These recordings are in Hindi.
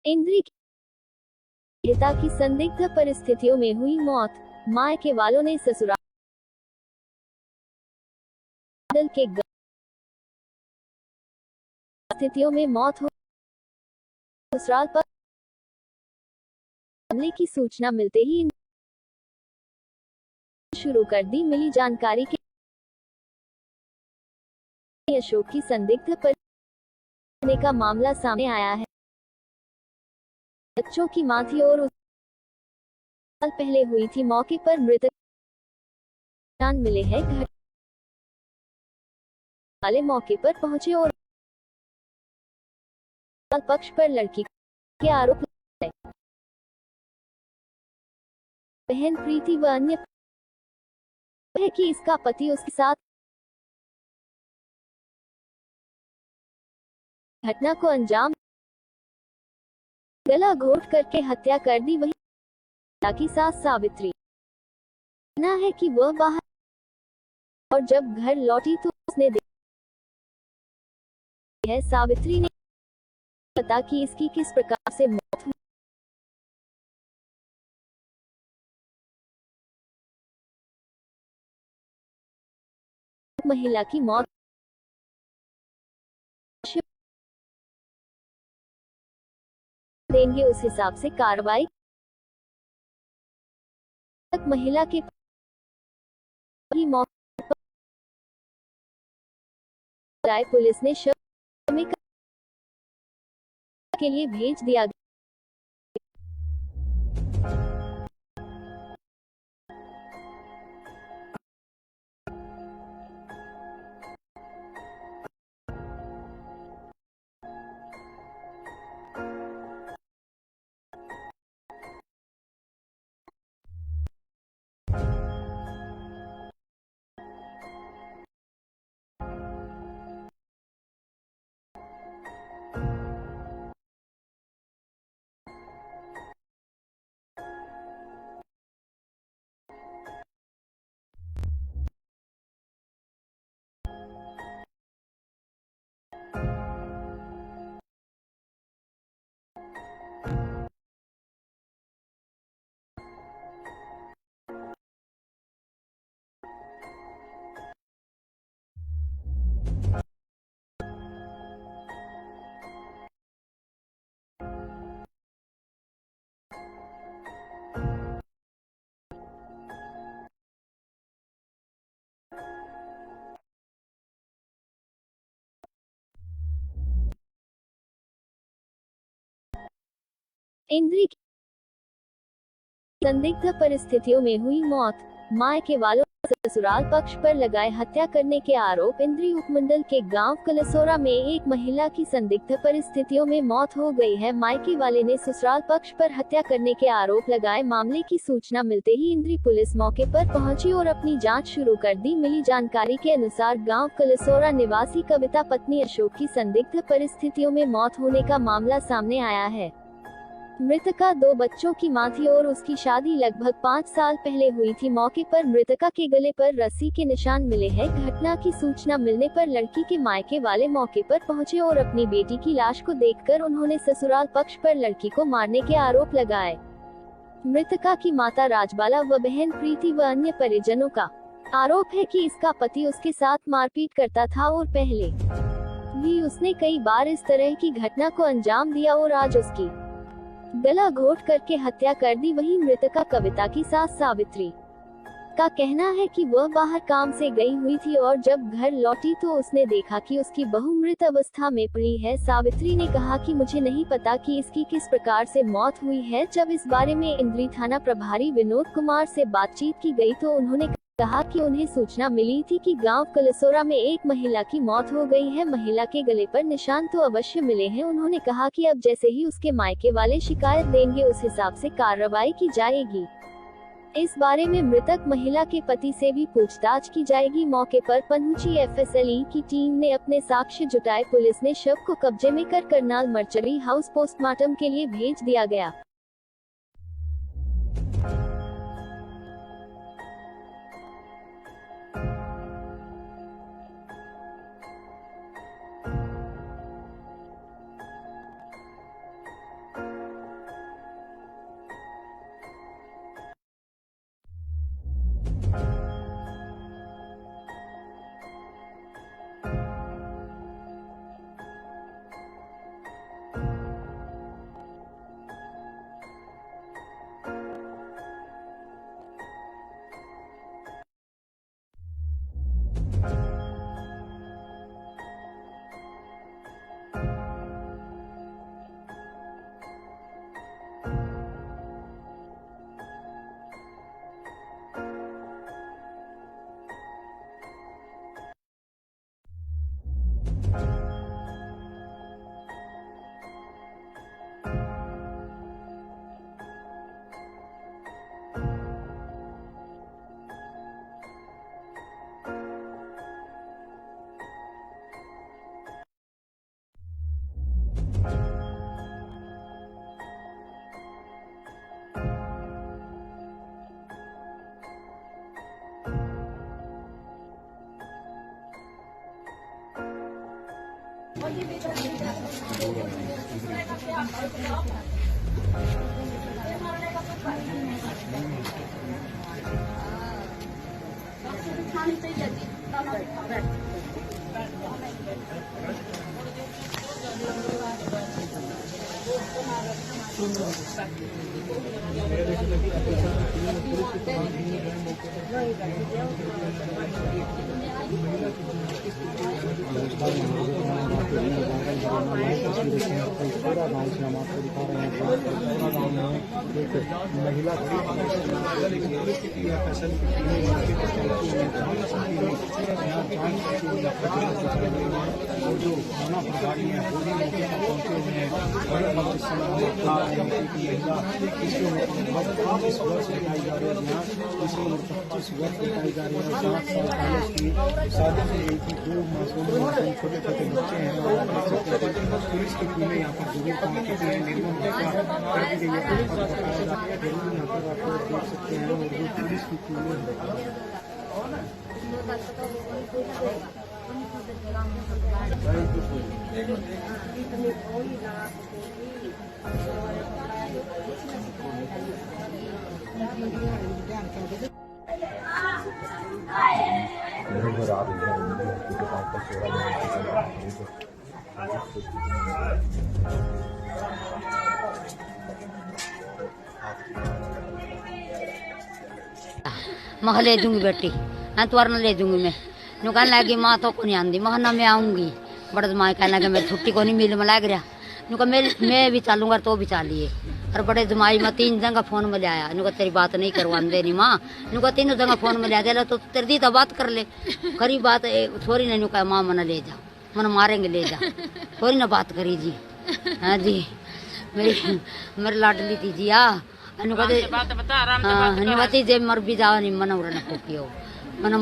इंद्री की पिता की संदिग्ध परिस्थितियों में हुई मौत, मायके वालों ने ससुराल के स्थितियों में मौत हो ससुराल पर हमले की सूचना मिलते ही शुरू कर दी। मिली जानकारी के अशोक की संदिग्ध परिस्थिति का मामला सामने आया है। बच्चों की मां थी और उस साल पहले हुई थी। मौके पर मृतक मिले हैं। घर वाले मौके पर पहुंचे और पक्ष पर लड़की के आरोप लगाए। बहन प्रीति व अन्य है कि इसका पति उसके साथ घटना को अंजाम गला घोट करके हत्या कर दी। वही की सास सावित्री कहना है कि वह बाहर और जब घर लौटी तो उसने देखा है। सावित्री ने पता कि इसकी किस प्रकार से मौत हुई। महिला की मौत देंगे उस हिसाब से कार्रवाई। महिला के मौत पर पुलिस ने शव के लिए भेज दिया। इंद्री की संदिग्ध परिस्थितियों में हुई मौत, मायके वालों ससुराल पक्ष पर लगाए हत्या करने के आरोप। इंद्री उपमंडल के गांव कलसोरा में एक महिला की संदिग्ध परिस्थितियों में मौत हो गई है। मायके वाले ने ससुराल पक्ष पर हत्या करने के आरोप लगाए। मामले की सूचना मिलते ही इंद्री पुलिस मौके पर पहुंची और अपनी जांच शुरू कर दी। मिली जानकारी के अनुसार गाँव कलसोरा निवासी कविता पत्नी अशोक की संदिग्ध परिस्थितियों में मौत होने का मामला सामने आया है। मृतका 2 बच्चों की मां थी और उसकी शादी लगभग 5 साल पहले हुई थी। मौके पर मृतका के गले पर रस्सी के निशान मिले हैं। घटना की सूचना मिलने पर लड़की के मायके वाले मौके पर पहुंचे और अपनी बेटी की लाश को देखकर उन्होंने ससुराल पक्ष पर लड़की को मारने के आरोप लगाए। मृतका की माता राजबाला व बहन प्रीति व अन्य परिजनों का आरोप है कि इसका पति उसके साथ मारपीट करता था और पहले भी उसने कई बार इस तरह की घटना को अंजाम दिया और आज उसकी गला घोट करके हत्या कर दी। वहीं मृतका कविता की सास सावित्री का कहना है कि वह बाहर काम से गई हुई थी और जब घर लौटी तो उसने देखा कि उसकी बहू मृत अवस्था में पड़ी है। सावित्री ने कहा कि मुझे नहीं पता कि इसकी किस प्रकार से मौत हुई है। जब इस बारे में इंद्री थाना प्रभारी विनोद कुमार से बातचीत की गई तो उन्होंने कहा कि उन्हें सूचना मिली थी कि गांव कलसोरा में एक महिला की मौत हो गई है। महिला के गले पर निशान तो अवश्य मिले हैं। उन्होंने कहा कि अब जैसे ही उसके मायके वाले शिकायत देंगे उस हिसाब से कार्रवाई की जाएगी। इस बारे में मृतक महिला के पति से भी पूछताछ की जाएगी। मौके पर पहुंची एफएसएलई की टीम ने अपने साक्ष्य जुटाए। पुलिस ने शव को कब्जे में कर करनाल मर्चरी हाउस पोस्टमार्टम के लिए भेज दिया गया। महिला जो खाना प्रभारी है वो भी मौके पर पहुंचे हुए हैं। बड़े इस वर्ष बताई जा रही है यहाँ इसी 25 वर्ष बताई जा रही है। 7 साल पहले की शादी की गई थी। 2 मासूम छोटे छोटे बच्चे हैं और पुलिस की टीमें यहाँ पर जरूर पहुंच चुकी है। निर्मम हत्या कर दी गई है जरूर यहाँ पर आप लोग देख सकते हैं। और जो पुलिस की टीमें मैं ले दूंगी बेटी एतवार न ले दूंगी मैं नु कहने लगी माँ तो को नहीं आंदी मैं ना मैं आऊंगी बड़े माँ कहने लगे मैं छुट्टी को नहीं मिल में लग रहा नु कहा मैं भी चलूंगा तो भी चलिए। और बड़े जमाई में 3 जगह फोन में ले आया नु कहा तेरी बात नहीं करवाने नहीं माँ नु कहा 3 जगह फोन में ले आया तो तेरी दी तो बात कर ले करी बात छोरी ने नु कहा माँ मना ले जा मन मारेंगे ले जा छोरी ने बात करी जी। हाँ जी मेरी लाडली थी जी अनुमति जे मर भी जाओ नहीं मन उड़ना खोपियो मन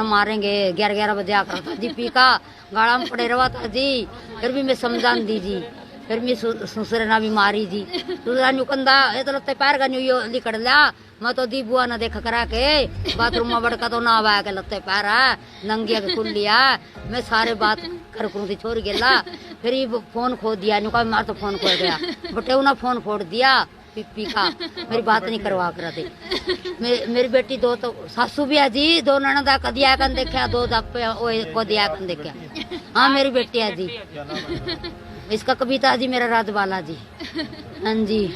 मारेंगे 11 बजे आकर था जी पी का गाड़ा में पड़े रहा था जी। फिर भी मैं समझान दी जी फिर भी ससुर ना भी मारी जी दूसरा नुकंदा ये तो लगता पैर का न्यू लिकड़ लिया मैं तो दी बुआ ना देखा करा के बाथरूम में बड़का तो ना आवा के लगते पैर है नंगिया के खुल लिया मैं सारे बात कर थी छोड़ गेला। फिर ये फोन खो दिया नुका मार तो फोन खो गया बटे ना फोन फोड़ दिया पी का मेरी बात नहीं करवा कर दे। मेरी बेटी 2 तो सासू भी है जी 2 ननदा कदिया कन देखा 2 को दिया कन देखा। हाँ मेरी बेटी है जी इसका कविता जी मेरा राजबाला जी। हाँ जी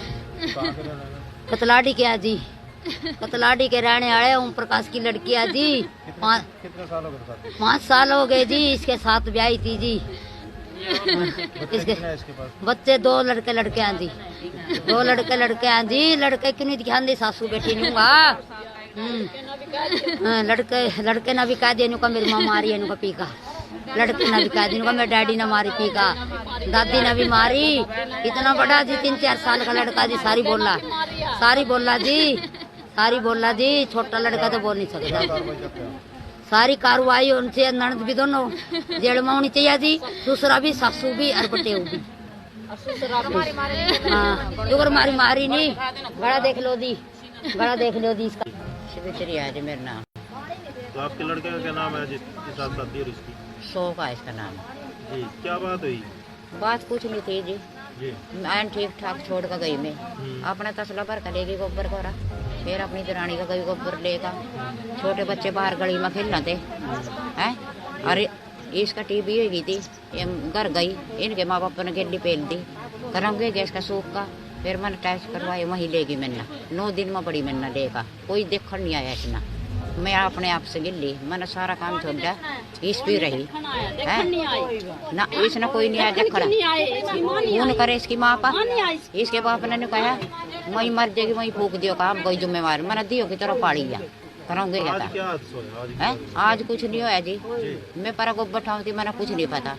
कतलाड़ी के है जी कतलाड़ी के रहने आए ओम प्रकाश की लड़की है जी। 5 साल हो गए जी इसके साथ ब्याही थी जी। इसके बच्चे 2 लड़के हैं जी 2 लड़के हैं जी। लड़के क्यों नहीं ध्यान दे सासू बेटी नूंगा लड़के ना भी कह दिया नुका मेरी माँ मारी है नुका पी का लड़के ना भी कह दी नुका मेरे डैडी ने मारी पी का दादी ने भी मारी। इतना बड़ा जी 3-4 साल का लड़का जी सारी बोला जी छोटा लड़का तो बोल नहीं सकता। सारी कार्रवाई उनसे ननद भी दोनों जेल में होनी चाहिए जी दूसरा भी सासू भी और बटेऊ भी। हाँ मारी नहीं गड़ा देख लो दी इसका आज मेरा नाम। तो आपके लड़के का क्या नाम है जिसके साथ शादी और इसकी? शौक है इसका नाम जी। क्या बात हुई? बात कुछ नहीं थी जी मैं ठीक ठाक छोड़ कर गई मैं अपना तसला भर कर लेगी गोबर कोरा फिर अपनी दरानी का गई गोबर लेगा। छोटे बच्चे बाहर गली में खेलना थे हैं और इसका टीबी हो गई थी घर गई इनके माँ बाप ने गेली पेल दी कराऊंगे गैस का सूख का। फिर मैंने टेस्ट करवाए वहीं लेगी मैंने 9 दिन में बड़ी मैंने लेगा कोई देखने नहीं आया इतना। मैं अपने आप से गिल्ली मैंने सारा काम छोड़ दिया इस भी रही है ना इसने कोई नहीं आया देखना फोन करे इसकी माँ पर इसके बाप ने कहा वही मर जाएगी वही फूक दियो काम कोई जिम्मेवार मैंने दियो की तरह पाड़ी गया कराऊंगे है। आज कुछ नहीं होया जी मैं पर गोबर ठाऊंगी मैंने कुछ नहीं पता।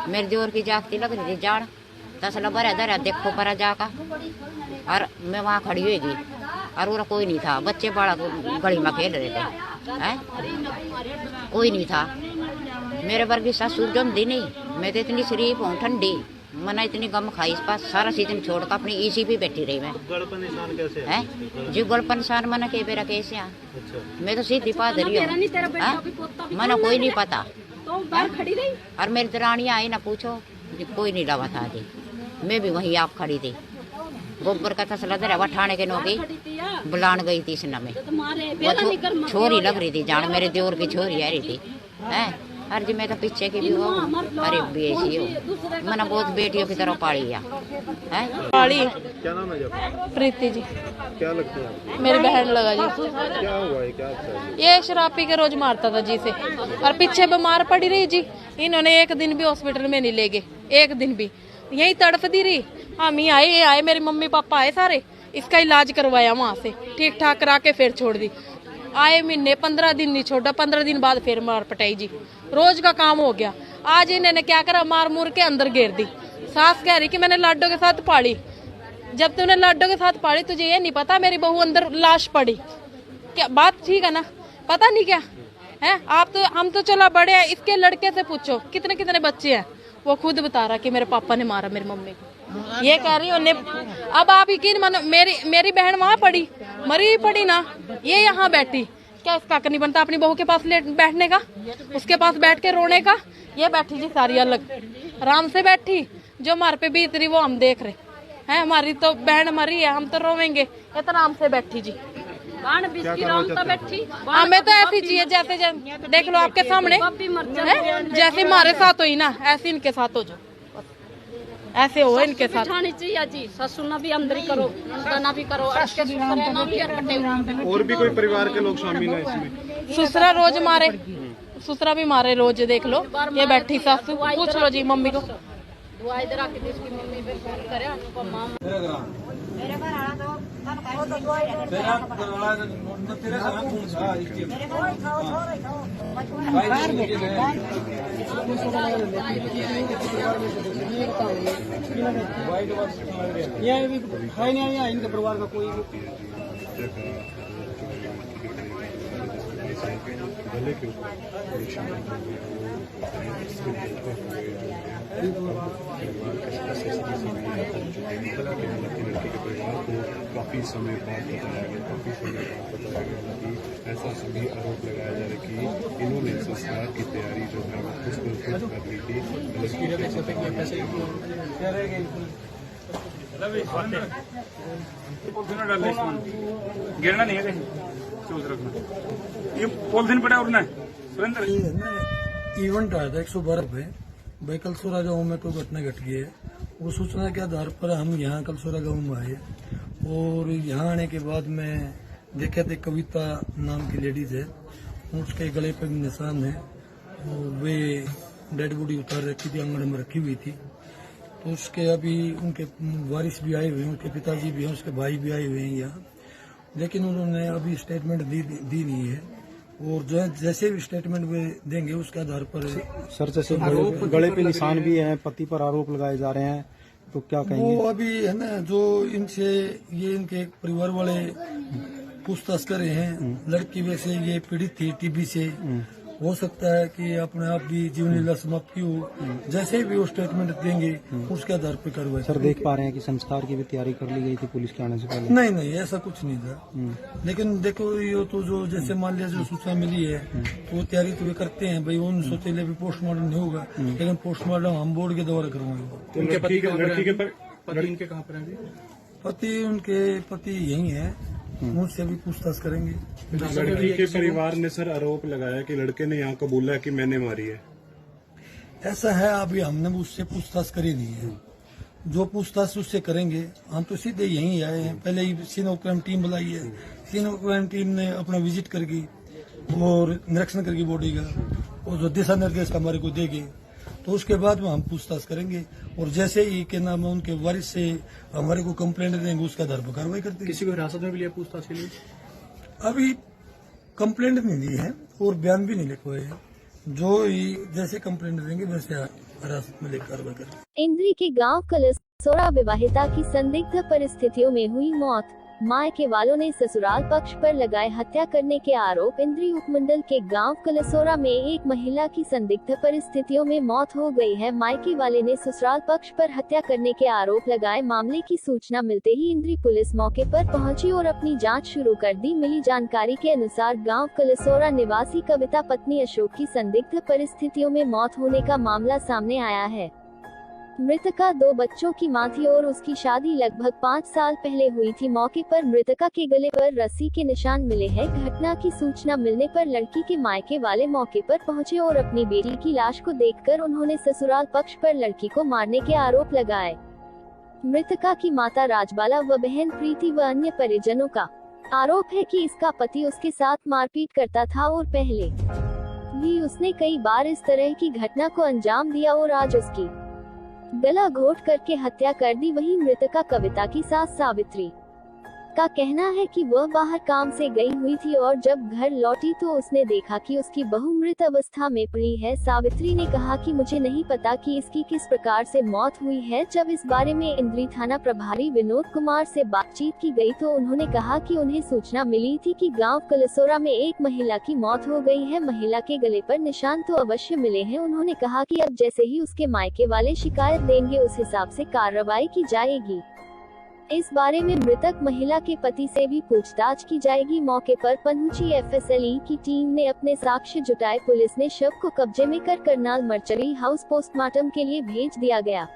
मेरे दियोर की जागती लग रही थी जाड़ तसला भरा धरा देखो पर जाकर और मैं वहाँ खड़ी होगी और वो कोई नहीं था बच्चे बड़ा गली में खेल रहे थे हैं कोई नहीं था। मेरे वर्गी सासू जमदी नहीं मैं तो इतनी शरीफ हूँ ठंडी मैंने इतनी गम खाई इस पास सारा सीजन छोड़ कर अपनी इसी भी बैठी रही मैं है जी गड़पन निशान मैंने के बेरा कैसे मैं तो सीधी पादरी हूँ मैंने कोई नहीं पता बाहर खड़ी रही। और मेरी दरानियां आई ना पूछो जी, कोई नहीं लगा था जी, मैं भी वहीं आप खड़ी थी। गोबर का तसला दे रहा ठाणे के नौकी बुलान गई थी इस नमे, वो छोरी लग रही थी जान, मेरे देवर की छोरी आ रही थी है। हर जी मैं तो पीछे की भी हो, अरे बेसी हो, मैंने बहुत बेटियों की तरह पाली है। पाली। क्या नाम है जब? प्रीति जी, क्या लगती है आपकी? मेरी बहन लगा जी। क्या हुआ है, क्या अच्छा है? ये शराब पी के रोज मारता था जी से, और पीछे बीमार पड़ी रही जी। इन्होंने एक दिन भी हॉस्पिटल में नहीं ले गए, एक दिन भी यही तड़फती रही। हम ही आए, ये आए, मेरे मम्मी पापा आए सारे, इसका इलाज करवाया वहाँ से, ठीक ठाक करा के फिर छोड़ दी। आए महीने 15 दिन नहीं छोड़ा, 15 दिन बाद फिर मार पटाई जी, रोज का काम हो गया। आज इन्होंने क्या करा, मार मूर के अंदर घेर दी। सास कह रही कि मैंने लाडो के साथ पाली। जब तूने लाडो के साथ पाली, तुझे ये नहीं पता मेरी बहू अंदर लाश पड़ी? क्या बात ठीक है ना, पता नहीं क्या है? आप तो, हम तो चला बड़े हैं, इसके लड़के से पूछो कितने कितने बच्चे हैं, वो खुद बता रहा कि मेरे पापा ने मारा मेरी मम्मी को। ये कह रही उन्हें। अब आप यकीन मानो, मेरी बहन वहाँ पड़ी, मरी पड़ी ना, ये यहाँ बैठी, क्या इसका हक नहीं बनता अपनी बहू के पास बैठने का, उसके पास बैठ के रोने का? ये बैठी जी सारी अलग, आराम से बैठी। जो हमारे पे बीत रही वो हम देख रहे हैं। हमारी तो बहन मरी है, हम तो रोवेंगे, ये तो आराम से बैठी जी। हमें तो ऐसी चाहिए जैसे देख लो आपके सामने है, जैसे हमारे साथ हुई ना, ऐसे इनके साथ हो जाओ, ऐसे हो इनके साथ। चाहिए जी, ससुर भी अंदर ही करो, दाना भी करो, और भी कोई परिवार के लोग शामिल हैं इसमें? ससुरा रोज मारे, ससुरा भी मारे रोज, देख लो। ये बैठी सासू, पूछ लो जी मम्मी को। इनके परिवार का कोई गले के ऊपर लड़की के परिवार को काफ़ी समय बाद बताया गया कि ऐसा सभी आरोप लगाया जा रहा है कि इन्होंने संस्कार की तैयारी जो है वो खुद कर ली थी। गिरना नहीं है, सोच रखना ये पॉलिथीन पड़ा और सुरेंद्र इवेंट आया था 112 पे भाई कलसोरा गाँव में कोई घटना घट गई है। वो सूचना के आधार पर हम यहाँ कलसोरा गाँव में आए, और यहाँ आने के बाद मैं देखे थे कविता नाम की लेडीज है, उसके गले पे भी निशान है, और वे डेड बॉडी उतार रखी थी, आंगन में रखी हुई थी। तो उसके अभी उनके वारिस भी आए हुए हैं, उनके पिताजी भी हैं, उसके भाई भी आए हुए हैं यहाँ, लेकिन उन्होंने अभी स्टेटमेंट दी नहीं है। और जो है जैसे भी स्टेटमेंट में देंगे उसके आधार पर सर जैसे गले पे निशान भी है, पति पर आरोप लगाए जा रहे हैं, तो क्या कहेंगे? वो अभी है ना, जो इनसे ये इनके परिवार वाले पूछताछ कर रहे हैं। लड़की वैसे ये पीड़ित थी टीबी से, हो सकता है कि अपने आप भी जीवन लीला समाप्त की हो। जैसे भी वो स्टेटमेंट देंगे उसके आधार पर कार्रवाई। सर देख पा रहे हैं कि संस्कार की भी तैयारी कर ली गई थी पुलिस के आने से पहले? नहीं ऐसा कुछ नहीं था, लेकिन देखो ये तो जो जैसे मान लिया जो सूचना मिली है तो वो तैयारी तो वे करते हैं भाई, उन सोचे भी पोस्टमार्टम नहीं होगा, लेकिन पोस्टमार्टम हम बोर्ड के द्वारा करवाएंगे। उनके पति इनके कहाँ पर है? उनके पति यही है, उनसे भी पूछताछ करेंगे। लड़की के परिवार ने सर आरोप लगाया कि लड़के ने यहाँ कबूला कि मैंने मारी है। ऐसा है, अभी हमने उससे पूछताछ करी नहीं है, जो पूछताछ उससे करेंगे। हम तो सीधे यहीं आए हैं, पहले ही सीनो क्राइम टीम बुलाई है, सीनो क्राइम टीम ने अपना विजिट करके और निरीक्षण करके बॉडी का, और जो दिशा निर्देश हमारे को देंगे तो उसके बाद में हम पूछताछ करेंगे। और जैसे ही के नाम उनके वारिस से हमारे को कंप्लेंट देंगे उसका आधार पर कार्रवाई करते हैं। किसी को हिरासत में भी लिया पूछताछ के लिए? अभी कंप्लेंट नहीं ली है और बयान भी नहीं लिखवाए हैं, जो ही जैसे कंप्लेंट देंगे वैसे हिरासत में लेकर कार्रवाई करेंगे। इंद्री के गांव कलसोरा विवाहिता की संदिग्ध परिस्थितियों में हुई मौत। मायके वालों ने ससुराल पक्ष पर लगाए हत्या करने के आरोप। इंद्री उपमंडल के गांव कलसोरा में एक महिला की संदिग्ध परिस्थितियों में मौत हो गई है। मायके वाले ने ससुराल पक्ष पर हत्या करने के आरोप लगाए। मामले की सूचना मिलते ही इंद्री पुलिस मौके पर पहुंची और अपनी जांच शुरू कर दी। मिली जानकारी के अनुसार गांव कलसोरा निवासी कविता पत्नी अशोक की संदिग्ध परिस्थितियों में मौत होने का मामला सामने आया है। मृतका 2 बच्चों की मां थी और उसकी शादी लगभग 5 साल पहले हुई थी। मौके पर मृतका के गले पर रस्सी के निशान मिले हैं। घटना की सूचना मिलने पर लड़की के मायके वाले मौके पर पहुंचे और अपनी बेटी की लाश को देखकर उन्होंने ससुराल पक्ष पर लड़की को मारने के आरोप लगाए। मृतका की माता राजबाला व बहन प्रीति व अन्य परिजनों का आरोप है कि इसका पति उसके साथ मारपीट करता था और पहले भी उसने कई बार इस तरह की घटना को अंजाम दिया और आज उसकी गला घोट करके हत्या कर दी। वहीं मृतका कविता की सास सावित्री का कहना है कि वह बाहर काम से गई हुई थी और जब घर लौटी तो उसने देखा कि उसकी बहू मृत अवस्था में पड़ी है। सावित्री ने कहा कि मुझे नहीं पता कि इसकी किस प्रकार से मौत हुई है। जब इस बारे में इंद्री थाना प्रभारी विनोद कुमार से बातचीत की गई तो उन्होंने कहा कि उन्हें सूचना मिली थी कि गांव कलसोरा में एक महिला की मौत हो गई है। महिला के गले पर निशान तो अवश्य मिले हैं। उन्होंने कहा कि अब जैसे ही उसके मायके वाले शिकायत देंगे उस हिसाब से कार्रवाई की जाएगी। इस बारे में मृतक महिला के पति से भी पूछताछ की जाएगी। मौके पर पहुंची एफएसएलई की टीम ने अपने साक्ष्य जुटाए। पुलिस ने शव को कब्जे में कर करनाल मर्चरी हाउस पोस्टमार्टम के लिए भेज दिया गया।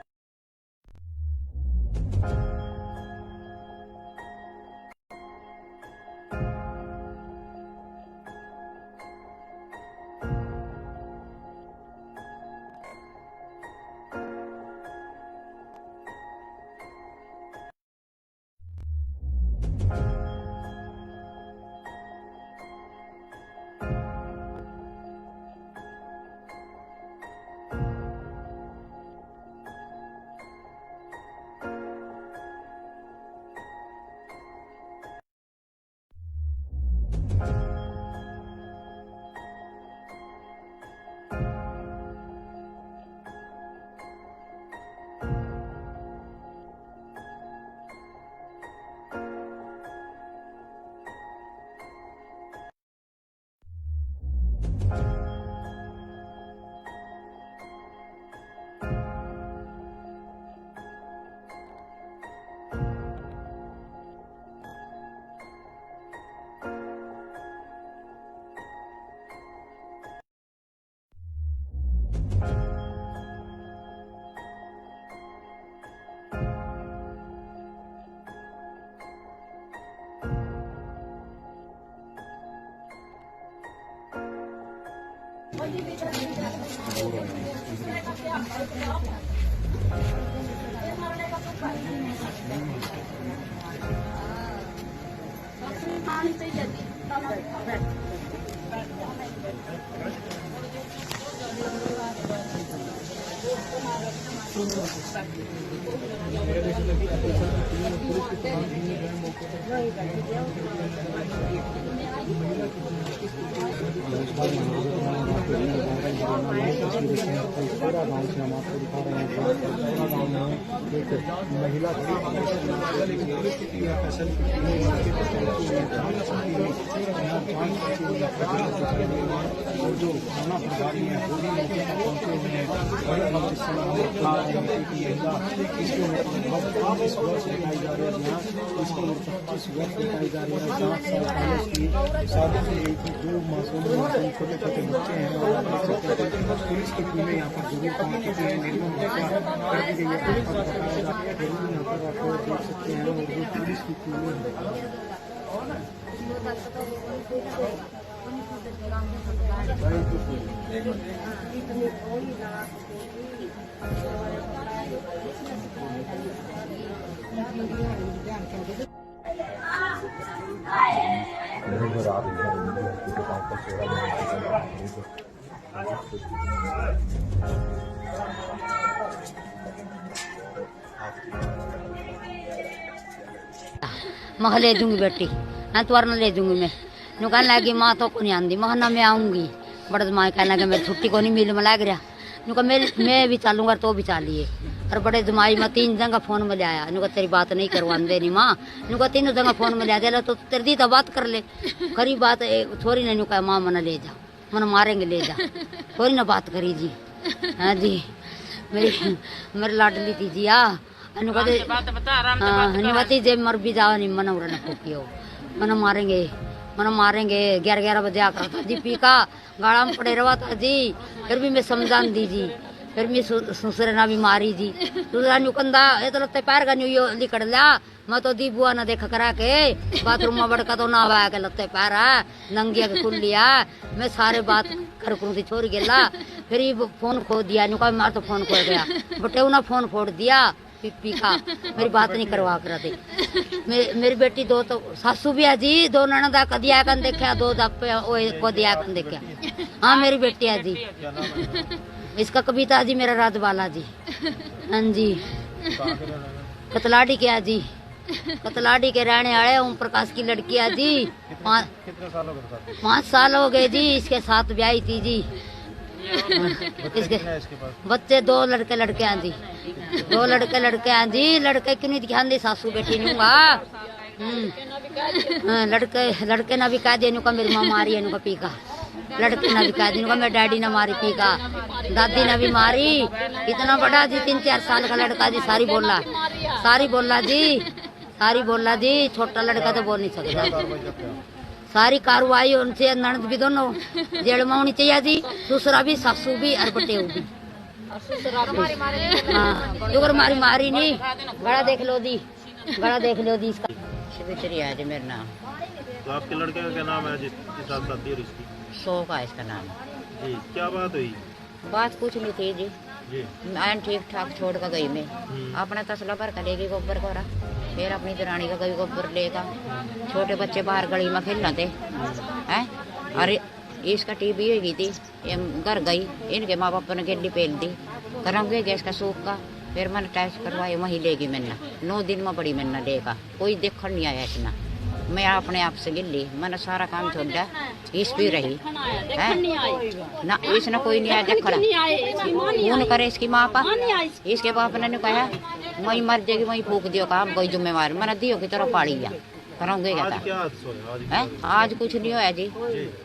महिला और जो थाना प्रभारी है वो भी मौके पर पहुंचे हुए हैं। इस वर्ष बताई जा रही है यहाँ इसको 25 वर्ष बताई जा रही है। 7 साल पहले उसकी शादी की गई थी। 2 मासूम छोटे छोटे बच्चे हैं और पुलिस की टीमें यहाँ पर जरूर पहुंच चुकी है। निर्मम हत्या कर दी गई है। जरूर यहाँ पर आप लोग देख सकते हैं और जो पुलिस की टीमें मैं ले दूंगी बेटी ना तो वरना ले दूंगी मैं नु कहने लगी माँ तो को नहीं आंदी महीना में आऊंगी बड़ा माँ कहने लगे मैं छुट्टी को नहीं मिल में लग रहा नु मैं भी चलूंगा तो भी चलिए और बड़े जमाई में 3 जगह फोन में आया, नुका तेरी बात नहीं करवाने नहीं माँ, नुका 3 जगह फोन में लिया तो तेरी दी तो बात कर ले, खरी बात छोरी ने नुका माँ मना ले जा, मन मारेंगे ले जा, छोरी ने बात करी जी। हाँ जी मेरी लाडली थी जी। अनुमति जे मर भी जाओ नहीं मन उड़ना फूकियो, मन मारेंगे 11 बजे आकर था जी, पी का गाड़ा में पड़े रहा था जी, फिर भी मैं समझान दी जी, फिर मैं ससुर ना भी मारी जी, दूसरा नुकंदा ये तो लत्ते पैर का न्यू लिकड़ लिया, मैं तो दी बुआ ना देखा करा के बाथरूम में बड़का तो ना आया के लत्ते पैर है नंगिया के खुल लिया, मैं सारे बात कर करूँ थी छोड़ गेला, फिर ये फोन खो दिया, नुका मार तो फोन खो गया, बटे ना फोन फोड़ दिया पी का, मेरी बात नहीं करवा कर दे। मेरी बेटी 2 तो सासू भी है जी, 2 ननदा कदिया कन देखा, 2 को दिया कन देखा। हाँ मेरी बेटी है जी, इसका कविता जी मेरा राजबाला जी। हाँ जी कतलाड़ी के है जी, कतलाड़ी के रहने वाले ओम प्रकाश की लड़की है जी। 5 साल हो गए जी, इसके साथ ब्याही थी जी। इसके बच्चे 2 लड़के हैं जी, 2 लड़के हैं जी। लड़के क्यों नहीं ध्यान दे, सासू बेटी नूंगा लड़के ना भी कह दे नुका मेरी माँ मारी है नुका पी का, लड़के ना भी कह दे नुका मेरे डैडी ने मारी पी का, दादी ने भी मारी। इतना बड़ा जी 3-4 साल का लड़का जी, सारी बोला जी, छोटा लड़का तो बोल नहीं सकता। सारी कार्रवाई उनसे ननद भी दोनों जेल में होनी चाहिए जी, दूसरा भी सासू भी और बटे भी। हाँ मारी नहीं, गला देख लो दी इसका। आज मेरा नाम। तो आपके लड़के का क्या नाम है जिसके साथ शादी और इसकी? शोक है इसका नाम जी। क्या बात हुई? बात कुछ नहीं थी जी, मैं ठीक ठाक छोड़ कर गई, मैं अपना तसला भर कर लेगी गोबर को, फिर अपनी दरानी का गई गोबर लेगा, छोटे बच्चे बाहर गली में खेलना थे हैं, अरे इसका टीबी हो गई थी, घर गई, इनके माँ बाप ने गेली पेल दी, कराऊंगे गैस का सूख का, फिर मैंने टेस्ट करवाए, वहीं लेगी मैंने 9 दिन में बड़ी मैंने लेगा, कोई देखने नहीं आया इतना, मैं अपने आप से गिल्ली, मैंने सारा काम छोड़ा, इस भी रही है ना, इसने कोई नहीं आया देखा, फोन करे इसकी माँ का, इसके बाप ने कहा वही मर जाएगी वही फूक दियो काम, कोई जिम्मेवार मैंने दियो की तरह पाड़ी गया कराऊंगे है। आज कुछ नहीं होया जी,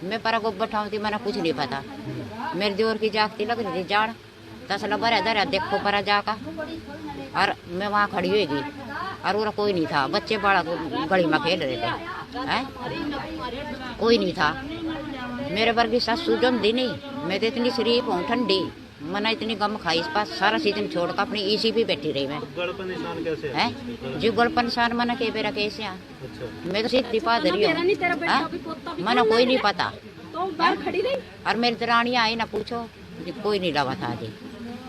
मैं पर गोबर ठाऊँ थी, मैंने कुछ नहीं पता, मेरे जोर की जागती लग रही थी जाड़, तसला भरा धरा देखो पर जाका, और मैं वहाँ खड़ी हुई और वो कोई नहीं था, बच्चे बड़ा गली में खेल रहे थे हैं, कोई नहीं था। मेरे वर्गी सासू जमदी नहीं, मैं तो इतनी शरीफ हूँ ठंडी, मैंने इतनी गम खाई इस पास सारा सीजन छोड़ कर अपनी इसी भी बैठी रही मैं। गड़पन निशान कैसे है? जो गड़पन निशान मैंने के बेरा कैसे आ, मैं तो सीधी पादरी हूँ, मैंने कोई नहीं पता, और मेरी दरानी आई ना पूछो, कोई नहीं लगा था जी,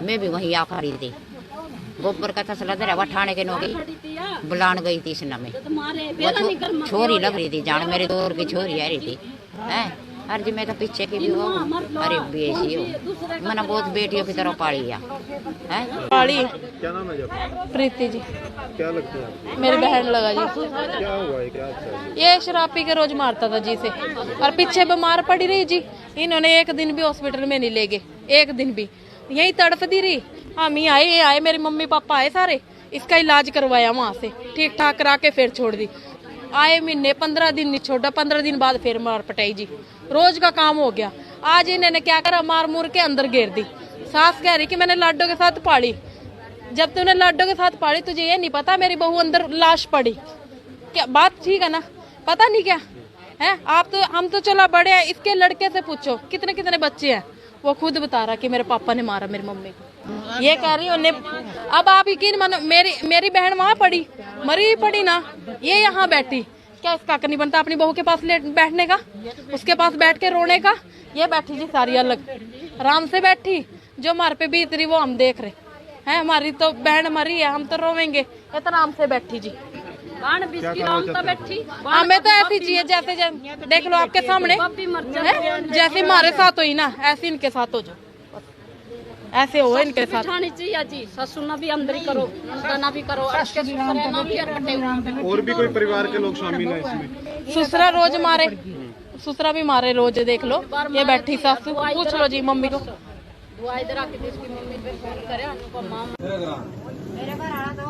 मैं भी वहीं आ खड़ी थी, गोबर का तसला धरा हुआ ठाणे के नौगी बुलान गई थी इस नमे, छोरी लग रही थी जान, मेरे दौर की छोरी आ रही थी हैं, हर जी मैं तो पीछे की भी हो, अरे बेसी हो, मैंने बहुत बेटियों की तरह पाली है। पाली क्या नाम है जब? प्रीति जी। क्या लगता है आपको? मेरी बहन लगा जी। क्या हुआ है, क्या अच्छा है? ये शराब पी के रोज मारता था जी से, और पीछे बीमार पड़ी रही जी, इन्होंने 1 दिन भी हॉस्पिटल में नहीं ले गए, 1 दिन भी यही तड़फती रही। हम ही आए मेरे मम्मी पापा आए सारे, इसका इलाज करवाया वहाँ से, ठीक ठाक करा के फिर छोड़ दी, आए महीने 15 दिन नहीं छोड़ा, 15 दिन बाद फिर मार पटाई जी, रोज का काम हो गया। आज इन्होंने क्या करा, मार मूर के अंदर घेर दी। सास कह रही कि मैंने लाडो के साथ पाली, जब तूने लाडो के साथ पाली तुझे ये नहीं पता मेरी बहू अंदर लाश पड़ी, क्या बात ठीक है ना, पता नहीं क्या है। आप तो हम तो चला बड़े हैं, इसके लड़के से पूछो कितने कितने बच्चे हैं, वो खुद बता रहा कि मेरे पापा ने मारा मेरी मम्मी को, ये कह रही उन्हें। अब आप यकीन मानो मेरी बहन वहाँ पड़ी, मरी पड़ी ना, ये यहाँ बैठी, क्या इसका हक नहीं बनता अपनी बहू के पास बैठने का, उसके पास बैठ के रोने का। ये बैठी जी सारी अलग आराम से बैठी, जो हमारे पे बीत रही वो हम देख रहे हैं, हमारी तो बहन मरी है, हम तो रोवेंगे, इतना आराम से बैठी जी। हमें तो ऐसी चाहिए जैसे देख लो आपके सामने जैसे हमारे साथ हुई ना, ऐसे इनके साथ हो जाओ, ऐसे हो इनके साथ चाहिए जी। ससुर ना भी अंदर ही करो, ना भी करो, और भी कोई परिवार के लोग शामिल हैं इसमें? ससुरा रोज मारे, ससुरा भी मारे रोज, देख लो ये बैठी सासू, पूछ लो जी मम्मी को, वो इधर आके तो इसकी मम्मी पे फोन करे अनुपमा मेरे घर आना तो